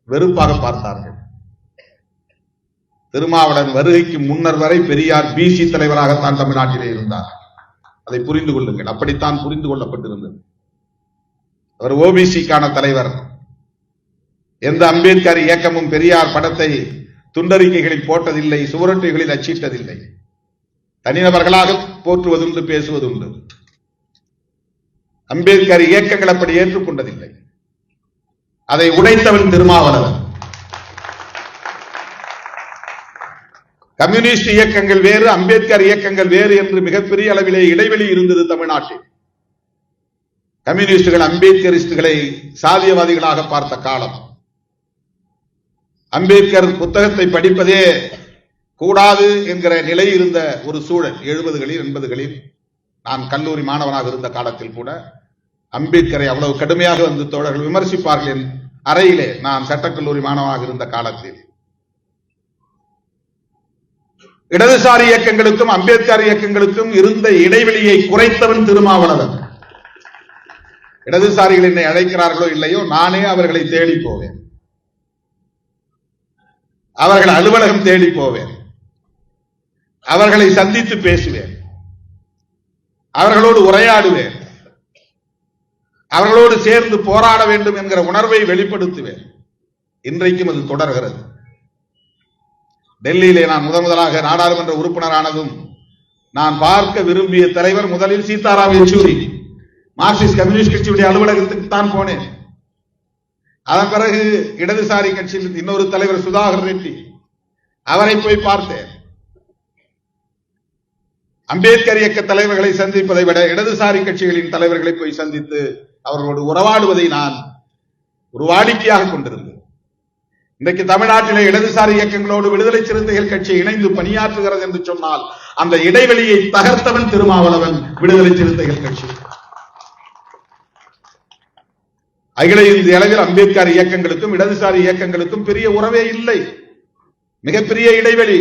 வெறுப்பாக பார்த்தார்கள். திருமாவளவன் வருகைக்கு முன்னர் வரை பெரியார் பிசி தலைவராகத்தான் தமிழ்நாட்டிலே இருந்தார். அதை புரிந்து கொள்ளுங்கள். அப்படித்தான் புரிந்து கொள்ளப்பட்டிருந்தது. அவர் ஓபிசிக்கான தலைவர். எந்த அம்பேத்கர் இயக்கமும் பெரியார் படத்தை துண்டறிக்கைகளில் போட்டதில்லை, சுவரொட்டிகளில் அச்சிட்டதில்லை. தனிநபர்களாக போற்றுவதுண்டு, பேசுவதுண்டு. அம்பேத்கர் இயக்கங்கள் அப்படி ஏற்றுக்கொண்டதில்லை. அதை உடைத்தவன் திருமாவளவன். கம்யூனிஸ்ட் இயக்கங்கள் வேறு, அம்பேத்கர் இயக்கங்கள் வேறு என்று மிகப்பெரிய அளவிலே இடைவெளி இருந்தது தமிழ்நாட்டில். கம்யூனிஸ்டுகள் அம்பேத்கரிஸ்டுகளை சாதியவாதிகளாக பார்த்த காலம். அம்பேத்கர் புத்தகத்தை படிப்பதே கூடாது என்கிற நிலை இருந்த ஒரு சூழல் 70களில் 80களில் நான் கல்லூரி மாணவனாக இருந்த காலத்தில் கூட அம்பேத்கரை அவ்வளவு கடுமையாக வந்து தோழர்கள் விமர்சிப்பார்கள் என் அறையிலே. நான் சட்டக்கல்லூரி மாணவனாக இருந்த காலத்தில் இடதுசாரி இயக்கங்களுக்கும் அம்பேத்கர் இயக்கங்களுக்கும் இருந்த இடைவெளியை குறைத்தவன் திருமாவளவன். இடதுசாரிகள் என்னை அழைக்கிறார்களோ இல்லையோ, நானே அவர்களை தேடி போவேன். அவர்கள் அலுவலகம் தேடி போவேன். அவர்களை சந்தித்து பேசுவேன். அவர்களோடு உரையாடுவேன். அவர்களோடு சேர்ந்து போராட வேண்டும் என்கிற உணர்வை வெளிப்படுத்துவேன். இன்றைக்கும் அது தொடர்கிறது. டெல்லியிலே நான் முதலாக நாடாளுமன்ற உறுப்பினரானதும் நான் பார்க்க விரும்பிய தலைவர் முதலில் சீதாராம் யெச்சூரி. மார்க்சிஸ்ட் கம்யூனிஸ்ட் கட்சியுடைய அலுவலகத்துக்கு தான் போனேன். அதன் பிறகு இடதுசாரி கட்சியில் இன்னொரு தலைவர் சுதாகர் ரெட்டி, அவரை போய் பார்த்தேன். அம்பேத்கர் இயக்க தலைவர்களை சந்திப்பதை விட இடதுசாரி கட்சிகளின் தலைவர்களை போய் சந்தித்து அவர்களோடு உறவாடுவதை நான் ஒரு வாடிக்கையாக கொண்டிருந்தேன். இன்றைக்கு தமிழ்நாட்டிலே இடதுசாரி இயக்கங்களோடு விடுதலை சிறுத்தைகள் கட்சி இணைந்து பணியாற்றுகிறது என்று சொன்னால் அந்த இடைவெளியை தகர்த்தவன் திருமாவளவன், விடுதலை சிறுத்தைகள் கட்சி. அகில இந்திய அளவில் அம்பேத்கர் இயக்கங்களுக்கும் இடதுசாரி இயக்கங்களுக்கும் பெரிய உறவே இல்லை, மிகப்பெரிய இடைவெளி.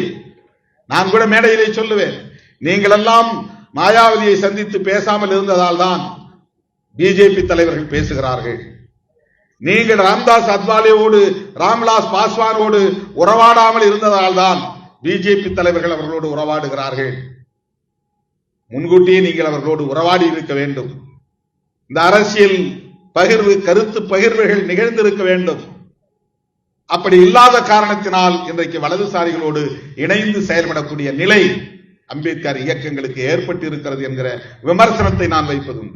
நான் கூட மேடையிலே சொல்லுவேன், நீங்கள் எல்லாம் மாயாவதியை சந்தித்து பேசாமல் இருந்ததால் தான் பிஜேபி தலைவர்கள் பேசுகிறார்கள். நீங்கள் ராம்தாஸ் அத்வாலேயோடு ராம்விலாஸ் பாஸ்வானோடு உறவாடாமல் இருந்ததால் தான் பிஜேபி தலைவர்கள் அவர்களோடு உறவாடுகிறார்கள். முன்கூட்டியே நீங்கள் அவர்களோடு உறவாடி இருக்க வேண்டும். இந்த அரசியல் பகிர்வு, கருத்து பகிர்வுகள் நிகழ்ந்திருக்க வேண்டும். அப்படி இல்லாத காரணத்தினால் இன்றைக்கு வலதுசாரிகளோடு இணைந்து செயல்படக்கூடிய நிலை அம்பேத்கர் இயக்கங்களுக்கு ஏற்பட்டு இருக்கிறது என்கிற விமர்சனத்தை நான் வைப்பதும்.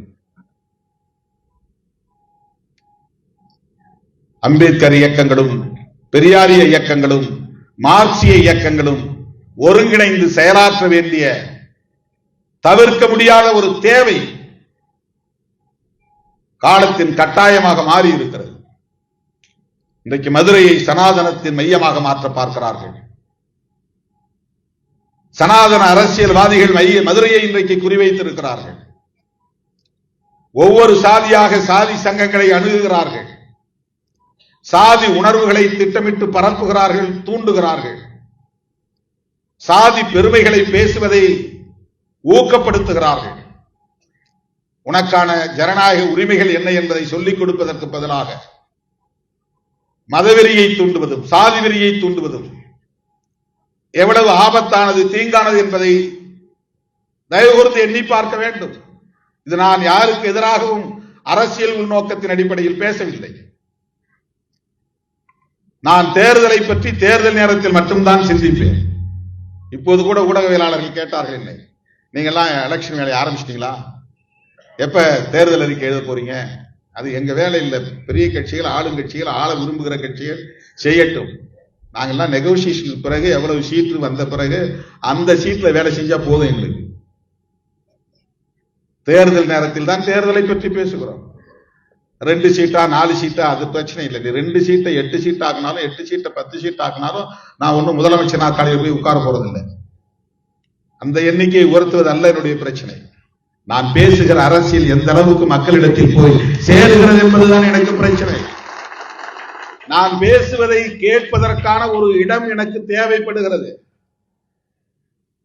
அம்பேத்கர் இயக்கங்களும் பெரியாரிய இயக்கங்களும் மார்க்சிய இயக்கங்களும் ஒருங்கிணைந்து செயலாற்ற வேண்டிய தவிர்க்க முடியாத ஒரு தேவை காலத்தின் கட்டாயமாக மாறி இருக்கிறது. இன்றைக்கு மதுரையை சனாதனத்தின் மையமாக மாற்ற பார்க்கிறார்கள். சனாதன அரசியல்வாதிகள் மதுரையை இன்றைக்கு குறிவைத்திருக்கிறார்கள். ஒவ்வொரு சாதியாக சாதி சங்கங்களை அணுகுகிறார்கள். சாதி உணர்வுகளை திட்டமிட்டு பரப்புகிறார்கள், தூண்டுகிறார்கள். சாதி பெருமைகளை பேசுவதை ஊக்கப்படுத்துகிறார்கள். உனக்கான ஜனநாயக உரிமைகள் என்ன என்பதை சொல்லிக் கொடுப்பதற்கு பதிலாக மதவெறியை தூண்டுவதும் சாதி வெறியை தூண்டுவதும் எவ்வளவு ஆபத்தானது, தீங்கானது என்பதை தயவு கூர்ந்து எண்ணி பார்க்க வேண்டும். இது நான் யாருக்கு எதிராகவும் அரசியல் உள்நோக்கத்தின் அடிப்படையில் பேசவில்லை. நான் தேர்தலை பற்றி தேர்தல் நேரத்தில் மட்டும்தான் சிந்திப்பேன். இப்போது கூட ஊடகவியலாளர்கள் கேட்டார்கள், என்னை நீங்க எல்லாம் எலெக்ஷன் வேலையை ஆரம்பிச்சிட்டீங்களா, எப்ப தேர்தல் அறிக்கை எழுத போறீங்க? அது எங்க வேலை இல்லை. பெரிய கட்சிகள், ஆளுங்கட்சிகள், ஆள விரும்புகிற கட்சிகள் செய்யட்டும். நாங்கெல்லாம் நெகோசியேஷனுக்கு பிறகு எவ்வளவு சீட்டு வந்த பிறகு அந்த சீட்ல வேலை செஞ்சா போதும். எங்களுக்கு தேர்தல் நேரத்தில் தான் தேர்தலை பற்றி பேசுகிறோம். 2 சீட்டா 4 சீட்டா அது பிரச்சனை இல்லை. 2 சீட்டை 8 சீட் ஆகினாலும் 8 சீட்டை 10 சீட் ஆகினாலும் நான் ஒன்னும் முதலமைச்சர் நாற்காலியில் போய் உட்கார போறதில்லை. அந்த எண்ணிக்கையை உயர்த்துவது அல்ல என்னுடைய பிரச்சனை. நான் பேசுகிற அரசியல் எந்த அளவுக்கு மக்களிடத்தில் போய் சேருகிறது என்பதுதான் எனக்கு பிரச்சனை. நான் பேசுவதை கேட்பதற்கான ஒரு இடம் எனக்கு தேவைப்படுகிறது.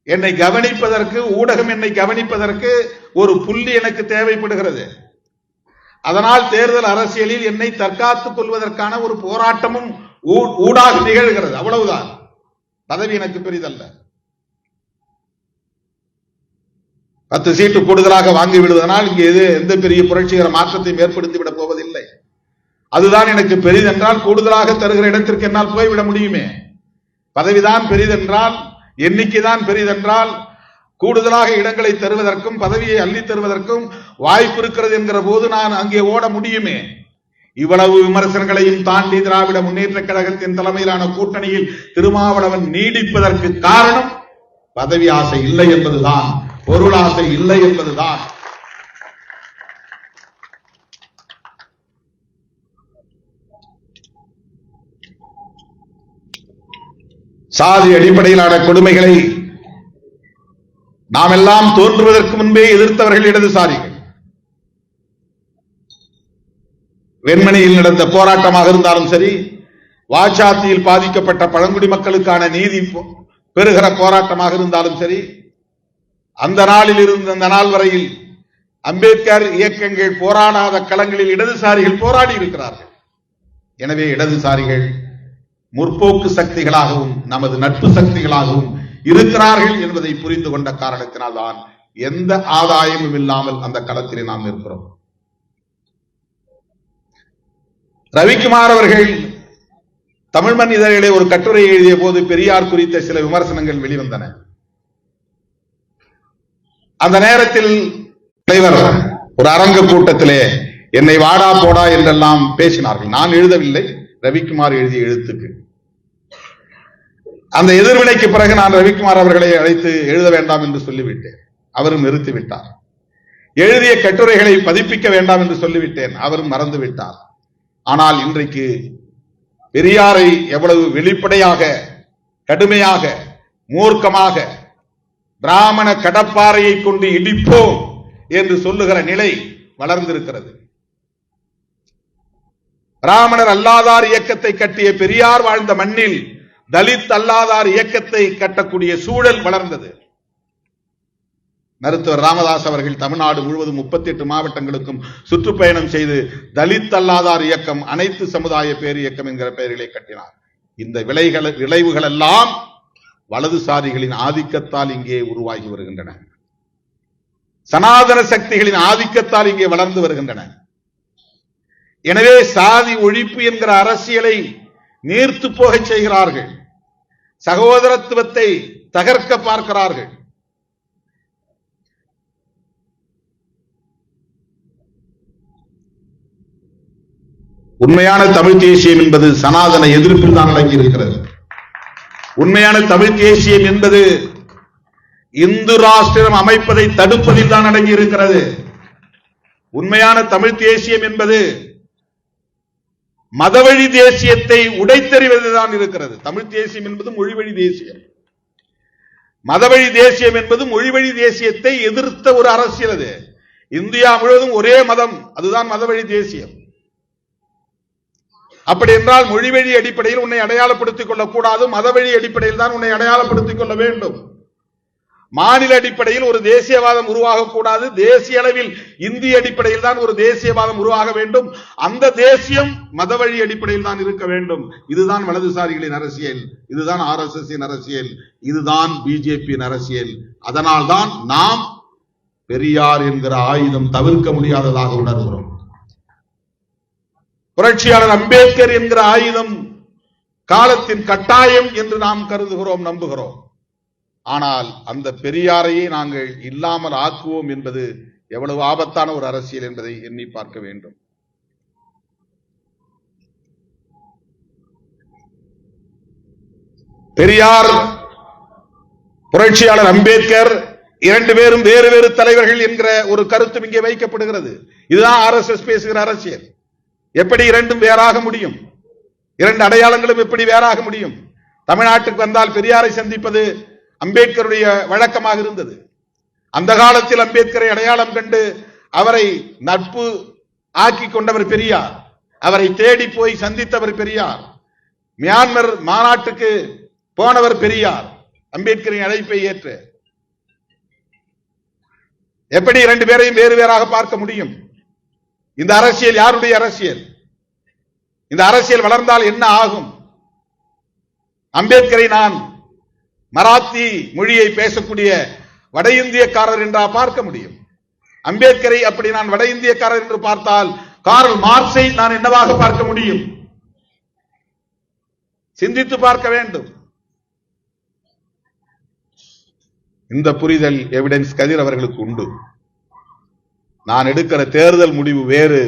என்னை கவனிப்பதற்கு, ஊடகம் என்னை கவனிப்பதற்கு ஒரு புள்ளி எனக்கு தேவைப்படுகிறது. அதனால் தேர்தல் அரசியலில் என்னை தற்காத்துக் கொள்வதற்கான ஒரு போராட்டமும் ஊடாக நிகழ்கிறது. அவ்வளவுதான். பதவி எனக்கு பெரிதல்ல. 10 சீட்டு கூடுதலாக வாங்கி விடுவதனால் இங்கே எந்த பெரிய புரட்சிகர மாற்றத்தையும் ஏற்படுத்தி விட போவதில்லை. அதுதான் எனக்கு பெரிதென்றால் கூடுதலாக தருகிற இடத்திற்கு என்னால் போய்விட முடியுமே. பதவிதான் பெரிதென்றால், எண்ணிக்கைதான் பெரிதென்றால், கூடுதலாக இடங்களை தருவதற்கும் பதவியை அள்ளி தருவதற்கும் வாய்ப்பு இருக்கிறது என்கிற போது நான் அங்கே ஓட முடியுமே. இவ்வளவு விமர்சனங்களையும் தாண்டி திராவிட முன்னேற்ற கழகத்தின் தலைமையிலான கூட்டணியில் திருமாவளவன் நீடிப்பதற்கு காரணம் பதவி ஆசை இல்லை என்பதுதான், பொருளாசை இல்லை என்பதுதான். சாதி அடிப்படையிலான கொடுமைகளை நாம் எல்லாம் தோன்றுவதற்கு முன்பே எதிர்த்தவர்கள் இடதுசாரிகள். வெண்மணியில் நடந்த போராட்டமாக இருந்தாலும் சரி, வாச்சாத்தியில் பாதிக்கப்பட்ட பழங்குடி மக்களுக்கான நீதி பெறுகிற போராட்டமாக இருந்தாலும் சரி, அந்த நாளில் இருந்து அந்த நாள் வரையில் அம்பேத்கர் இயக்கங்கள் போராடாத களங்களில் இடதுசாரிகள் போராடி இருக்கிறார்கள். எனவே இடதுசாரிகள் முற்போக்கு சக்திகளாகவும் நமது நட்பு சக்திகளாகவும் இருக்கிறார்கள் என்பதை புரிந்து கொண்ட காரணத்தினால் தான் எந்த ஆதாயமும் இல்லாமல் அந்த களத்திலே நாம் இருக்கிறோம். ரவிக்குமார் அவர்கள் தமிழ்மண் இதழிலே ஒரு கட்டுரை எழுதிய போது பெரியார் குறித்த சில விமர்சனங்கள் வெளிவந்தன. அந்த நேரத்தில் தலைவர் ஒரு அரங்க கூட்டத்திலே என்னை வாடா போடா என்றெல்லாம் பேசினார்கள். நான் எழுதவில்லை, ரவிக்குமார் எழுதிய எழுத்துக்கு. அந்த எதிர்வினைக்கு பிறகு நான் ரவிக்குமார் அவர்களை அழைத்து எழுத வேண்டாம் என்று சொல்லிவிட்டேன். அவரும் நிறுத்திவிட்டார். எழுதிய கட்டுரைகளை பதிப்பிக்க வேண்டாம் என்று சொல்லிவிட்டேன். அவரும் மறந்துவிட்டார். ஆனால் இன்றைக்கு பெரியாரை எவ்வளவு வெளிப்படையாக, கடுமையாக, மூர்க்கமாக பிராமண கடப்பாறையை கொண்டு இடிப்போம் என்று சொல்லுகிற நிலை வளர்ந்திருக்கிறது. பிராமணர் அல்லாதார் இயக்கத்தை கட்டிய பெரியார் வாழ்ந்த மண்ணில் தலித் அல்லாதார் இயக்கத்தை கட்டக்கூடிய சூழல் வளர்ந்தது. மருத்துவர் ராமதாஸ் அவர்கள் தமிழ்நாடு முழுவதும் 38 மாவட்டங்களுக்கும் சுற்றுப்பயணம் செய்து தலித் அல்லாதார் இயக்கம், அனைத்து சமுதாய பேர் இயக்கம் என்கிற பெயர்களை கட்டினார். இந்த விளைவுகள் எல்லாம் வலதுசாரிகளின் ஆதிக்கத்தால் இங்கே உருவாகி வருகின்றன. சனாதன சக்திகளின் ஆதிக்கத்தால் இங்கே வளர்ந்து வருகின்றன. எனவே சாதி ஒழிப்பு என்கிற அரசியலை நீர்த்து போக செய்கிறார்கள். சகோதரத்துவத்தை தகர்க்க பார்க்கிறார்கள். உண்மையான தமிழ் தேசியம் என்பது சனாதன எதிர்ப்பில் தான் அடங்கி இருக்கிறது. உண்மையான தமிழ் தேசியம் என்பது இந்து ராஷ்டிரம் அமைப்பதை தடுப்பதில் தான் அடங்கி இருக்கிறது. உண்மையான தமிழ் தேசியம் என்பது மதவழி தேசியத்தை உடைத்தெறிவதுதான் இருக்கிறது. தமிழ் தேசியம் என்பது மொழிவழி தேசியம். மதவழி தேசியம் என்பது மொழிவழி தேசியத்தை எதிர்த்த ஒரு அரசியல். அது இந்தியா முழுவதும் ஒரே மதம், அதுதான் மதவழி தேசியம். அப்படி என்றால் மொழிவழி அடிப்படையில் உன்னை அடையாளப்படுத்திக் கொள்ளக்கூடாது, மதவழி அடிப்படையில் தான் உன்னை அடையாளப்படுத்திக் கொள்ள வேண்டும். மாநில அடிப்படையில் ஒரு தேசியவாதம் உருவாகக்கூடாது, தேசிய அளவில் இந்திய அடிப்படையில் தான் ஒரு தேசியவாதம் உருவாக வேண்டும். அந்த தேசியம் மதவழி அடிப்படையில் தான் இருக்க வேண்டும். இதுதான் வலதுசாரிகளின் அரசியல், இதுதான் RSS அரசியல், இதுதான் பிஜேபியின் அரசியல். அதனால் தான் நாம் பெரியார் என்கிற ஆயுதம் தவிர்க்க முடியாததாக உணர்கிறோம். புரட்சியாளர் அம்பேத்கர் என்கிற ஆயுதம் காலத்தின் கட்டாயம் என்று நாம் கருதுகிறோம், நம்புகிறோம். ஆனால் அந்த பெரியாரையே நாங்கள் இல்லாமல் ஆக்குவோம் என்பது எவ்வளவு ஆபத்தான ஒரு அரசியல் என்பதை எண்ணி பார்க்க வேண்டும். பெரியார், புரட்சியாளர் அம்பேத்கர் இரண்டு பேரும் வேறு வேறு தலைவர்கள் என்கிற ஒரு கருத்தும் இங்கே வைக்கப்படுகிறது. இதுதான் RSS பேசுகிற அரசியல். எப்படி இரண்டும் வேறாக முடியும்? இரண்டு அடையாளங்களும் எப்படி வேறாக முடியும்? தமிழ்நாட்டுக்கு வந்தால் பெரியாரை சந்திப்பது அம்பேத்கருடைய வழக்கமாக இருந்தது. அந்த காலத்தில் அம்பேத்கரை அடையாளம் கண்டு அவரை நட்பு ஆக்கி கொண்டவர் பெரியார். அவரை தேடி போய் சந்தித்தவர் பெரியார். மியான்மர் மாநாட்டுக்கு போனவர் பெரியார், அம்பேத்கரின் அழைப்பை ஏற்று. எப்படி இரண்டு பேரையும் வேறு வேறாக பார்க்க முடியும்? இந்த அரசியல் யாருடைய அரசியல்? இந்த அரசியல் வளர்ந்தால் என்ன ஆகும்? அம்பேத்கரை நான் மராத்தி மொழியை பேசக்கூடிய வட இந்தியக்காரர் என்றா பார்க்க முடியும்? அம்பேத்கரை அப்படி நான் வட இந்தியக்காரர் என்று பார்த்தால் கார்ல் மார்க்ஸை நான் என்னவாக பார்க்க முடியும்? சிந்தித்து பார்க்க வேண்டும். இந்த புரிதல் எவிடன்ஸ் கதிர் அவர்களுக்கு உண்டு. நான் எடுக்கிற தேர்தல் முடிவு வேறு,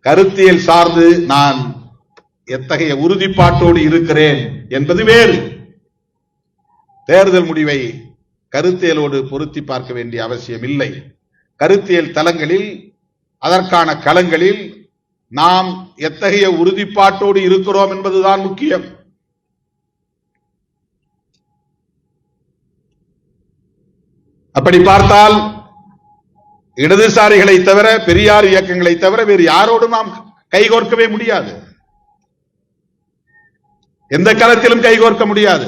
கருத்தியல் சார்ந்து நான் எத்தகைய உறுதிப்பாட்டோடு இருக்கிறேன் என்பது வேறு. தேர்தல் முடிவை கருத்தியலோடு பொருத்தி பார்க்க வேண்டிய அவசியம் இல்லை. கருத்தியல் தளங்களில், அதற்கான களங்களில் நாம் எத்தகைய உறுதிப்பாட்டோடு இருக்கிறோம் என்பதுதான் முக்கியம். அப்படி பார்த்தால் இடதுசாரிகளை தவிர, பெரியார் இயக்கங்களை தவிர வேறு யாரோடும் நாம் கைகோர்க்கவே முடியாது. எந்த காலத்திலும் கைகோர்க்க முடியாது.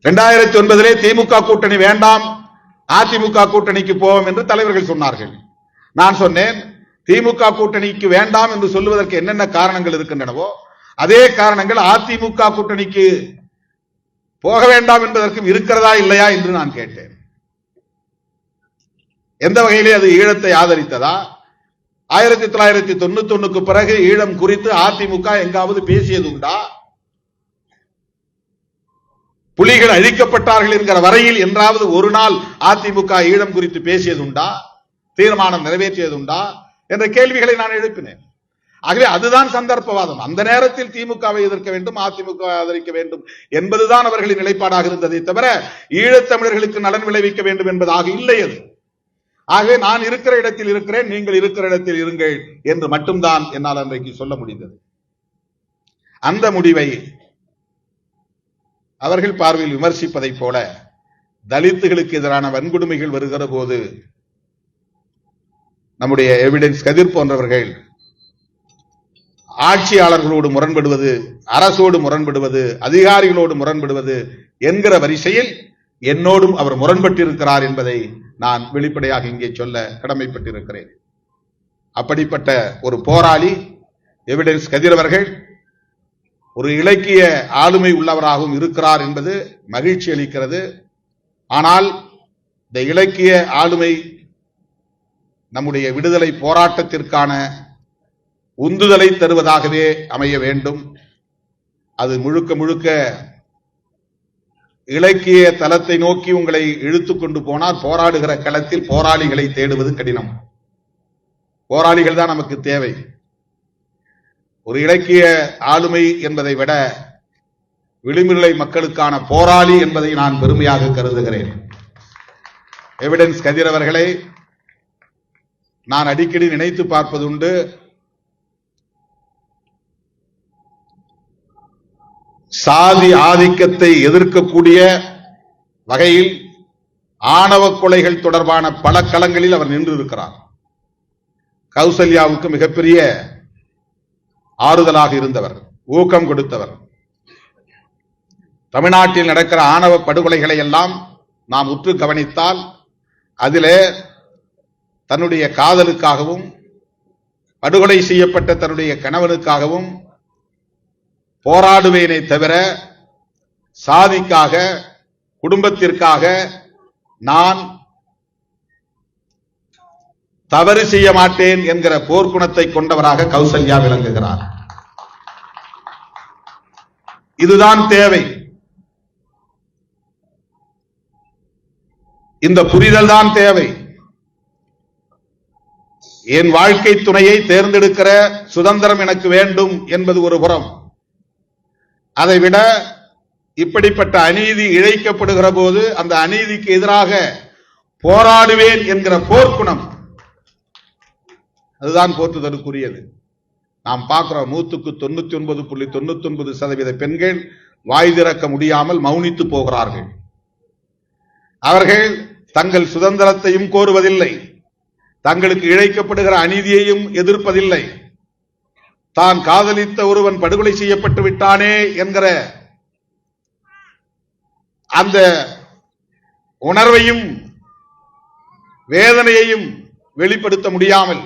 2009 திமுக கூட்டணி வேண்டாம், அதிமுக கூட்டணிக்கு போவோம் என்று தலைவர்கள் சொன்னார்கள். நான் சொன்னேன், திமுக கூட்டணிக்கு வேண்டாம் என்று சொல்லுவதற்கு என்னென்ன காரணங்கள் இருக்கின்றனவோ அதே காரணங்கள் அதிமுக கூட்டணிக்கு போக வேண்டாம் என்பதற்கும் இருக்கிறதா இல்லையா என்று நான் கேட்டேன். எந்த வகையிலே அது ஈழத்தை ஆதரித்ததா? 1991க்கு பிறகு ஈழம் குறித்து அதிமுக எங்காவது பேசியது உண்டா? புலிகள் அழிக்கப்பட்டார்கள் என்கிற வரையில் என்றாவது ஒரு நாள் அதிமுக ஈழம் குறித்து பேசியது உண்டா? தீர்மானம் நிறைவேற்றியது உண்டா என்ற கேள்விகளை நான் எழுப்பினேன். ஆகவே அதுதான் சந்தர்ப்பவாதம். அந்த நேரத்தில் திமுகவை எதிர்க்க வேண்டும், அதிமுக ஆதரிக்க வேண்டும் என்பதுதான் அவர்களின் நிலைப்பாடாக இருந்ததை தவிர ஈழத்தமிழர்களுக்கு நலன் விளைவிக்க வேண்டும் என்பதாக இல்லை அது. ஆகவே நான் இருக்கிற இடத்தில் இருக்கிறேன், நீங்கள் இருக்கிற இடத்தில் இருங்கள் என்று மட்டும்தான் என்னால் அன்றைக்கு சொல்ல முடிந்தது. அந்த முடிவை அவர்கள் பார்வையில் விமர்சிப்பதைப் போல தலித்துகளுக்கு எதிரான வன்கொடுமைகள் வருகிற போது நம்முடைய எவிடன்ஸ் கதிர் போன்றவர்கள் ஆட்சியாளர்களோடு முரண்படுவது, அரசோடு முரண்படுவது, அதிகாரிகளோடு முரண்படுவது என்கிற வரிசையில் என்னோடும் அவர் முரண்பட்டிருக்கிறார் என்பதை நான் வெளிப்படையாக இங்கே சொல்ல கடமைப்பட்டிருக்கிறேன். அப்படிப்பட்ட ஒரு போராளி எவிடன்ஸ் கதிர் அவர்கள் ஒரு இலக்கிய ஆளுமை உள்ளவராகவும் இருக்கிறார் என்பது மகிழ்ச்சி அளிக்கிறது. ஆனால் இந்த இலக்கிய ஆளுமை நம்முடைய விடுதலை போராட்டத்திற்கான உந்துதலை தருவதாகவே அமைய வேண்டும். அது முழுக்க முழுக்க இலக்கிய தளத்தை நோக்கி உங்களை இழுத்துக் கொண்டு போனால் போராடுகிற களத்தில் போராளிகளை தேடுவது கடினம். போராளிகள் தான் நமக்கு தேவை. ஒரு இலக்கிய ஆளுமை என்பதை விட விளிம்புநிலை மக்களுக்கான போராளி என்பதை நான் பெருமையாக கருதுகிறேன். எவிடன்ஸ் கதிர் அவர்களை நான் அடிக்கடி நினைத்து பார்ப்பதுண்டு. சாதி ஆதிக்கத்தை எதிர்க்கக்கூடிய வகையில் ஆணவ கொலைகள் தொடர்பான பல களங்களில் அவர் நின்று இருக்கிறார். கௌசல்யாவுக்கு மிகப்பெரிய ஆறுதலாக இருந்தவர், ஊக்கம் கொடுத்தவர். தமிழ்நாட்டில் நடக்கிற ஆணவ படுகொலைகளை எல்லாம் நாம் உற்று கவனித்தால் அதிலே தன்னுடைய காதலுக்காகவும் படுகொலை செய்யப்பட்ட தன்னுடைய கணவனுக்காகவும் போராடுவேனே தவிர சாதிக்காக குடும்பத்திற்காக நான் தவறு செய்ய மாட்டேன் என்கிற போர்க்குணத்தை கொண்டவராக கௌசல்யா விளங்குகிறார். இதுதான் தேவை. இந்த புரிதல் தான் தேவை. என் வாழ்க்கை துணையை தேர்ந்தெடுக்கிற சுதந்திரம் எனக்கு வேண்டும் என்பது ஒரு புறம். அதைவிட இப்படிப்பட்ட அநீதி இழைக்கப்படுகிற போது அந்த அநீதிக்கு எதிராக போராடுவேன் என்கிற போர்க்குணம், அதுதான் போற்றுதலுக்குரியது. நாம் பார்க்கிறோம் 99.99% பெண்கள் வாய் திறக்க முடியாமல் மௌனித்து போகிறார்கள். அவர்கள் தங்கள் சுதந்திரத்தையும் கோருவதில்லை, தங்களுக்கு இழைக்கப்படுகிற அநீதியையும் எதிர்ப்பதில்லை. தான் காதலித்த ஒருவன் படுகொலை செய்யப்பட்டு விட்டானே என்கிற அந்த உணர்வையும் வேதனையையும் வெளிப்படுத்த முடியாமல்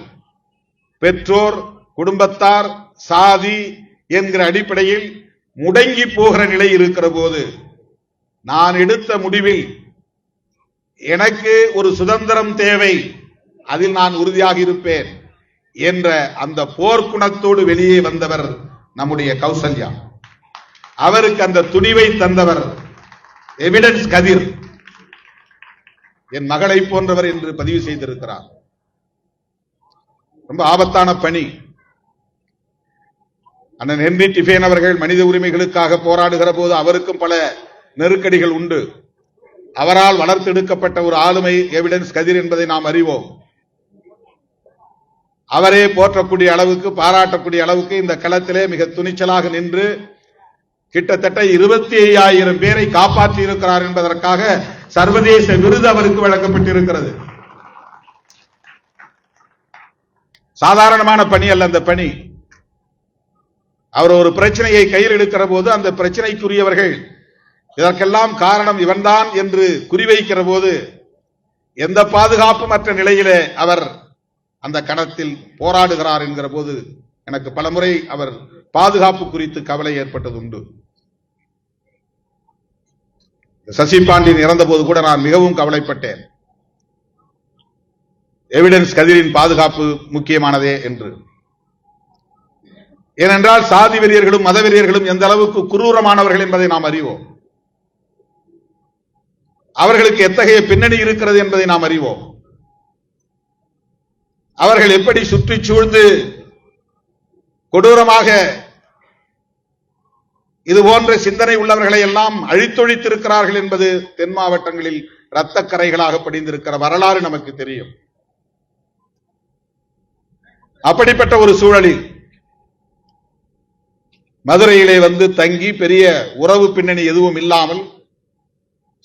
பெற்றோர், குடும்பத்தார், சாதி என்கிற அடிப்படையில் முடங்கி போகிற நிலை இருக்கிற போது நான் எடுத்த முடிவில் எனக்கு ஒரு சுதந்திரம் தேவை, அதில் நான் உறுதியாக இருப்பேன் என்ற அந்த போர்க்குணத்தோடு வெளியே வந்தவர் நம்முடைய கௌசல்யா. அவருக்கு அந்த துணிவை தந்தவர் எவிடன்ஸ் கதிர், என் மகளை போன்றவர் என்று பதிவு செய்திருக்கிறார். ரொம்ப ஆபத்தான பணி. அண்ணன் ஹென்றி டிஃபேன் அவர்கள் மனித உரிமைகளுக்காக போராடுகிற போது அவருக்கும் பல நெருக்கடிகள் உண்டு. அவரால் வளர்த்தெடுக்கப்பட்ட ஒரு ஆளுமை எவிடன்ஸ் கதிர் என்பதை நாம் அறிவோம். அவரே போற்றக்கூடிய அளவுக்கு, பாராட்டக்கூடிய அளவுக்கு இந்த களத்திலே மிக துணிச்சலாக நின்று கிட்டத்தட்ட 25,000 பேரை காப்பாற்றி இருக்கிறார் என்பதற்காக சர்வதேச விருது அவருக்கு வழங்கப்பட்டிருக்கிறது. சாதாரணமான பணி அல்ல அந்த பணி. அவர் ஒரு பிரச்சனையை கையில் எடுக்கிற போது அந்த பிரச்சனைக்குரியவர்கள் இதற்கெல்லாம் காரணம் இவன்தான் என்று குறிவைக்கிற போது எந்த பாதுகாப்பும் மற்ற நிலையிலே அவர் அந்த கணத்தில் போராடுகிறார் என்கிற போது எனக்கு பலமுறை அவர் பாதுகாப்பு குறித்து கவலை ஏற்பட்டது உண்டு. சசி பாண்டியன் இறந்த போது கூட நான் மிகவும் கவலைப்பட்டேன். எவிடன்ஸ் கதிரின் பாதுகாப்பு முக்கியமானதே என்று. ஏனென்றால் சாதி வெறியர்களும் மத வெறியர்களும் எந்த அளவுக்கு குரூரமானவர்கள் என்பதை நாம் அறிவோம். அவர்களுக்கு எத்தகைய பின்னணி இருக்கிறது என்பதை நாம் அறிவோம். அவர்கள் எப்படி சுற்றி சூழ்ந்து கொடூரமாக இது போன்ற சிந்தனை உள்ளவர்களை எல்லாம் அழித்தொழித்திருக்கிறார்கள் என்பது தென் மாவட்டங்களில் இரத்த கரைகளாக படிந்திருக்கிற வரலாறு நமக்கு தெரியும். அப்படிப்பட்ட ஒரு சூழலில் மதுரையிலே வந்து தங்கி பெரிய உறவு பின்னணி எதுவும் இல்லாமல்,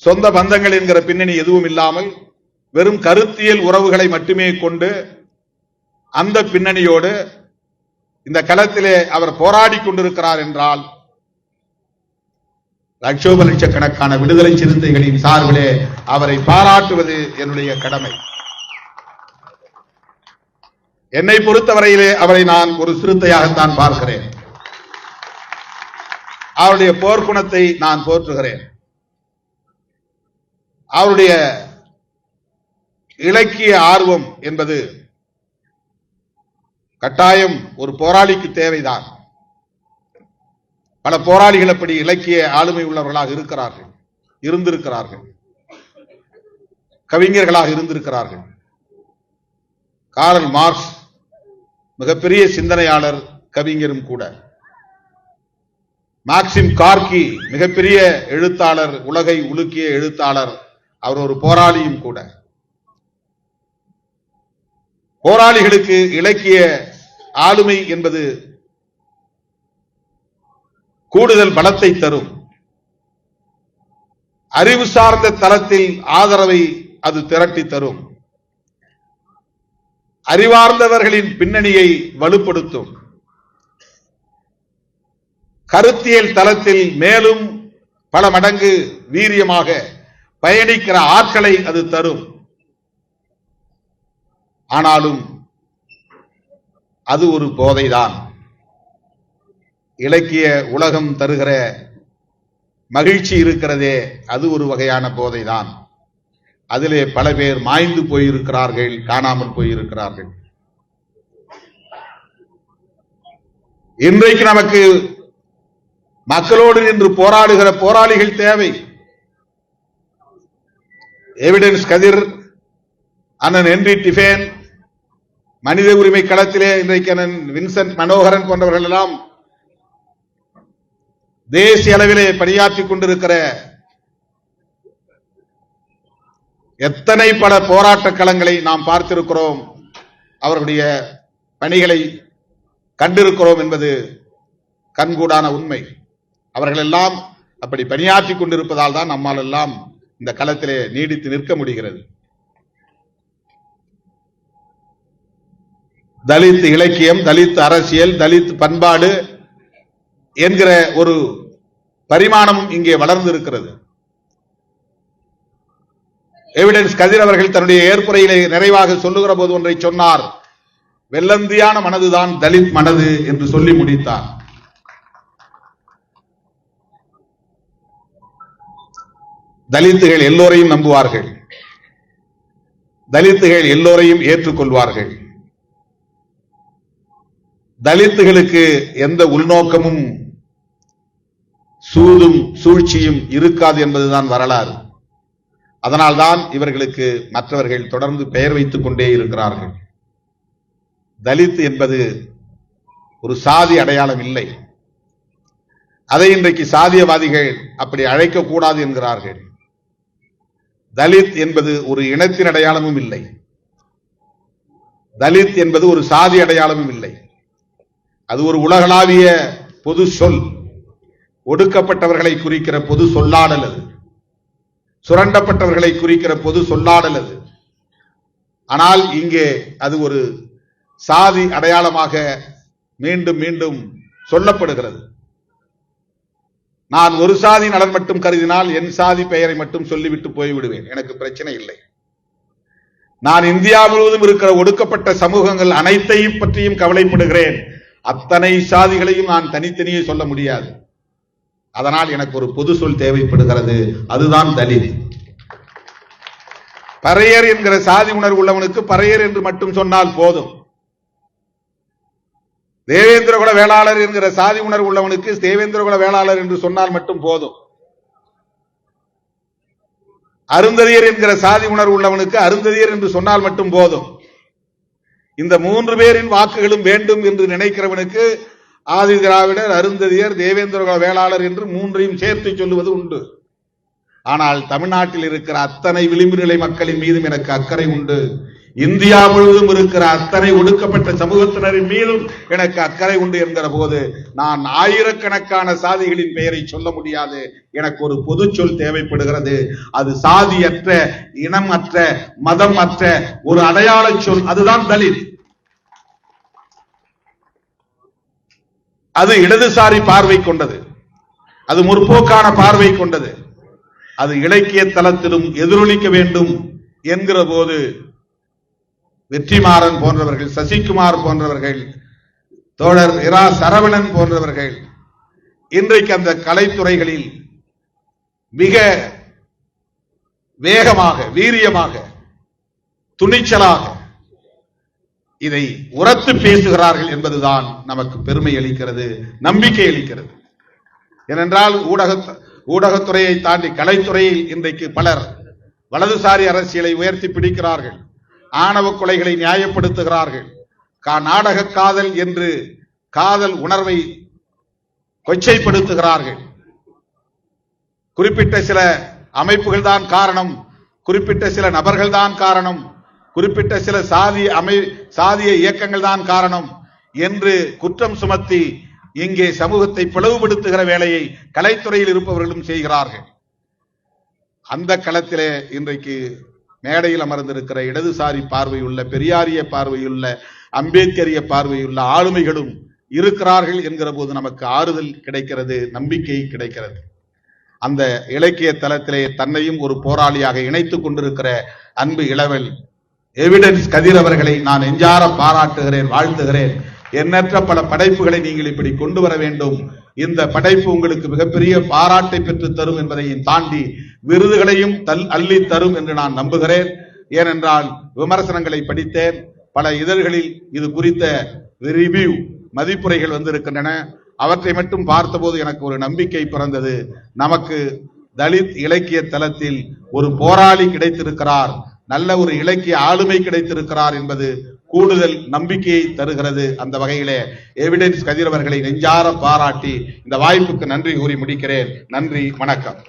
சொந்த பந்தங்கள் என்கிற பின்னணி எதுவும் இல்லாமல், வெறும் கருத்தியல் உறவுகளை மட்டுமே கொண்டு அந்த பின்னணியோடு இந்த களத்திலே அவர் போராடி கொண்டிருக்கிறார் என்றால் லட்சோப லட்சக்கணக்கான விடுதலை சிறுத்தைகளின் சார்பிலே அவரை பாராட்டுவது என்னுடைய கடமை. என்னை பொறுத்தவரையிலே அவரை நான் ஒரு சிறுத்தையாகத்தான் பார்க்கிறேன். அவருடைய போர்க்குணத்தை நான் போற்றுகிறேன். அவருடைய இலக்கிய ஆர்வம் என்பது கட்டாயம் ஒரு போராளிக்கு தேவைதான். பல போராளிகள் அப்படி இலக்கிய ஆளுமை உள்ளவர்களாக இருக்கிறார்கள், இருந்திருக்கிறார்கள், கவிஞர்களாக இருந்திருக்கிறார்கள். கார்ல் மார்க்ஸ் மிகப்பெரிய சிந்தனையாளர், கவிஞரும் கூட. மாக்சிம் கார்கி மிகப்பெரிய எழுத்தாளர், உலகை உலுக்கிய எழுத்தாளர், அவர் ஒரு போராளியும் கூட. போராளிகளுக்கு இலக்கிய ஆளுமை என்பது கூடுதல் பலத்தை தரும். அறிவு சார்ந்த தளத்தில் ஆதரவை அது திரட்டி தரும். அறிவார்ந்தவர்களின் பின்னணியை வலுப்படுத்தும். கருத்தியல் தளத்தில் மேலும் பல மடங்கு வீரியமாக பயணிக்கிற ஆற்றலை அது தரும். ஆனாலும் அது ஒரு போதைதான். இலக்கிய உலகம் தருகிற மகிழ்ச்சி இருக்கிறதே, அது ஒரு வகையான போதைதான். அதிலே பல பேர் மாய்ந்து போயிருக்கிறார்கள், காணாமல் போயிருக்கிறார்கள். இன்றைக்கு நமக்கு மக்களோடு நின்று போராடுகிற போராளிகள் தேவை. எவிடன்ஸ் கதிர், அண்ணன் ஹென்றி டிஃபேன், மனித உரிமை களத்திலே இன்றைக்கு அண்ணன் வின்சென்ட் மனோகரன் போன்றவர்கள் எல்லாம் தேசிய அளவிலே பணியாற்றிக் கொண்டிருக்கிற எத்தனை பல போராட்ட களங்களை நாம் பார்த்திருக்கிறோம், அவர்களுடைய பணிகளை கண்டிருக்கிறோம் என்பது கண்கூடான உண்மை. அவர்கள் எல்லாம் அப்படி பணியாற்றிக் கொண்டிருப்பதால் தான் நம்மால் எல்லாம் இந்த களத்திலே நீடித்து நிற்க முடிகிறது. தலித் இலக்கியம், தலித் அரசியல், தலித் பண்பாடு என்கிற ஒரு பரிமாணமும் இங்கே வளர்ந்திருக்கிறது. எவிடன்ஸ் கதிர் அவர்கள் தன்னுடைய ஏற்புரையிலே நிறைவாக சொல்லுகிற போது ஒன்றை சொன்னார். வெள்ளந்தியான மனதுதான் தலித் மனது என்று சொல்லி முடித்தார். தலித்துகள் எல்லோரையும் நம்புவார்கள், தலித்துகள் எல்லோரையும் ஏற்றுக்கொள்வார்கள். தலித்துகளுக்கு எந்த உள்நோக்கமும் சூதும் சூழ்ச்சியும் இருக்காது என்பதுதான் வரலாறு. அதனால்தான் இவர்களுக்கு மற்றவர்கள் தொடர்ந்து பெயர் வைத்துக் கொண்டே இருக்கிறார்கள். தலித் என்பது ஒரு சாதி அடையாளம் இல்லை. அதை இன்றைக்கு சாதியவாதிகள் அப்படி அழைக்கக்கூடாது என்கிறார்கள். தலித் என்பது ஒரு இனத்தின் அடையாளமும் இல்லை. தலித் என்பது ஒரு சாதி அடையாளமும் இல்லை. அது ஒரு உலகளாவிய பொது சொல். ஒடுக்கப்பட்டவர்களை குறிக்கிற பொது சொல்லாடல் அது. சுரண்டப்பட்டவர்களை குறிக்கிற பொது சொல்லாடல் அது. ஆனால் இங்கே அது ஒரு சாதி அடையாளமாக மீண்டும் மீண்டும் சொல்லப்படுகிறது. நான் ஒரு சாதி நலன் மட்டும் கருதினால் என் சாதி பெயரை மட்டும் சொல்லிவிட்டு போய்விடுவேன், எனக்கு பிரச்சனை இல்லை. நான் இந்தியா முழுவதும் இருக்கிற ஒடுக்கப்பட்ட சமூகங்கள் அனைத்தையும் பற்றியும் கவலைப்படுகிறேன். அத்தனை சாதிகளையும் நான் தனித்தனியே சொல்ல முடியாது. அதனால் எனக்கு ஒரு பொது சொல் தேவைப்படுகிறது, அதுதான் தலித். பறையர் என்கிற சாதி உணர்வு உள்ளவனுக்கு பறையர் என்று மட்டும் சொன்னால் போதும். தேவேந்திரகுல வேளாளர் என்கிற சாதி உணர்வு உள்ளவனுக்கு தேவேந்திரகுல வேளாளர் என்று சொன்னால் மட்டும் போதும். அருந்ததியர் என்கிற சாதி உணர்வு உள்ளவனுக்கு அருந்ததியர் என்று சொன்னால் மட்டும் போதும். இந்த 3 பேரின் வாக்குகளும் வேண்டும் என்று நினைக்கிறவனுக்கு ஆதி திராவிடர், அருந்ததியர், தேவேந்திரகுல வேளாளர் என்று 3ஐயும் சேர்த்து சொல்லுவது உண்டு. ஆனால் தமிழ்நாட்டில் இருக்கிற அத்தனை விளிம்பு நிலை மக்களின் மீதும் எனக்கு அக்கறை உண்டு. இந்தியா முழுவதும் இருக்கிற அத்தனை ஒடுக்கப்பட்ட சமூகத்தினரின் மீதும் எனக்கு அக்கறை உண்டு என்கிற போது நான் ஆயிரக்கணக்கான சாதிகளின் பெயரை சொல்ல முடியாது. எனக்கு ஒரு பொது சொல் தேவைப்படுகிறது. அது சாதியற்ற, இனமற்ற, மதம் அற்ற ஒரு அடையாள சொல். அதுதான் தலித். அது இடதுசாரி பார்வை கொண்டது, அது முற்போக்கான பார்வை கொண்டது. அது இலக்கிய தளத்திலும் எதிரொலிக்க வேண்டும் என்கிற போது வெற்றிமாறன் போன்றவர்கள், சசிகுமார் போன்றவர்கள், தோழர் இரா சரவணன் போன்றவர்கள் இன்றைக்கு அந்த கலைத்துறைகளில் மிக வேகமாக, வீரியமாக, துணிச்சலாக இதை உரத்து பேசுகிறார்கள் என்பதுதான் நமக்கு பெருமை அளிக்கிறது, நம்பிக்கை அளிக்கிறது. ஏனென்றால் ஊடகத்துறையை தாண்டி கலைத்துறையில் இன்றைக்கு பலர் வலதுசாரி அரசியலை உயர்த்தி பிடிக்கிறார்கள், ஆணவ கொலைகளை நியாயப்படுத்துகிறார்கள், நாடக காதல் என்று காதல் உணர்வை கொச்சைப்படுத்துகிறார்கள். குறிப்பிட்ட சில அமைப்புகள் தான் காரணம், குறிப்பிட்ட சில நபர்கள் தான் காரணம், குறிப்பிட்ட சில சாதிய இயக்கங்கள் தான் காரணம் என்று குற்றம் சுமத்தி இங்கே சமூகத்தை பிளவுபடுத்துகிற வேலையை கலைத்துறையில் இருப்பவர்களும் செய்கிறார்கள். அந்த களத்திலே இன்றைக்கு மேடையில் அமர்ந்திருக்கிற இடதுசாரி பார்வையுள்ள, பெரியாரிய பார்வையுள்ள, அம்பேத்கரிய பார்வையுள்ள ஆளுமைகளும் இருக்கிறார்கள் என்கிற போது நமக்கு ஆறுதல் கிடைக்கிறது, நம்பிக்கை கிடைக்கிறது. அந்த இலக்கிய தளத்திலே தன்னையும் ஒரு போராளியாக இணைத்துக் கொண்டிருக்கிற அன்பு இளவல் எவிடன்ஸ் கதிர் அவர்களை நான் நெஞ்சார பாராட்டுகிறேன், வாழ்த்துகிறேன். எண்ணற்ற பல படைப்புகளை நீங்கள் இப்படி கொண்டு வர வேண்டும். இந்த படைப்பு உங்களுக்கு மிகப்பெரிய பாராட்டை பெற்று தரும் என்பதையும் தாண்டி விருதுகளையும் அள்ளி தரும் என்று நான் நம்புகிறேன். ஏனென்றால் விமர்சனங்களை படித்தேன், பல இதழ்களில் இது குறித்த ரிவ்யூ மதிப்புரைகள் வந்திருக்கின்றன. அவற்றை மட்டும் பார்த்தபோது எனக்கு ஒரு நம்பிக்கை பிறந்தது. நமக்கு தலித் இலக்கிய தளத்தில் ஒரு போராளி கிடைத்திருக்கிறார், நல்ல ஒரு இலக்கிய ஆளுமை கிடைத்திருக்கிறார் என்பது கூடுதல் நம்பிக்கையை தருகிறது. அந்த வகையிலே எவிடன்ஸ் கதிர் அவர்களை நெஞ்சார பாராட்டி இந்த வாய்ப்புக்கு நன்றி கூறி முடிக்கிறேன். நன்றி, வணக்கம்.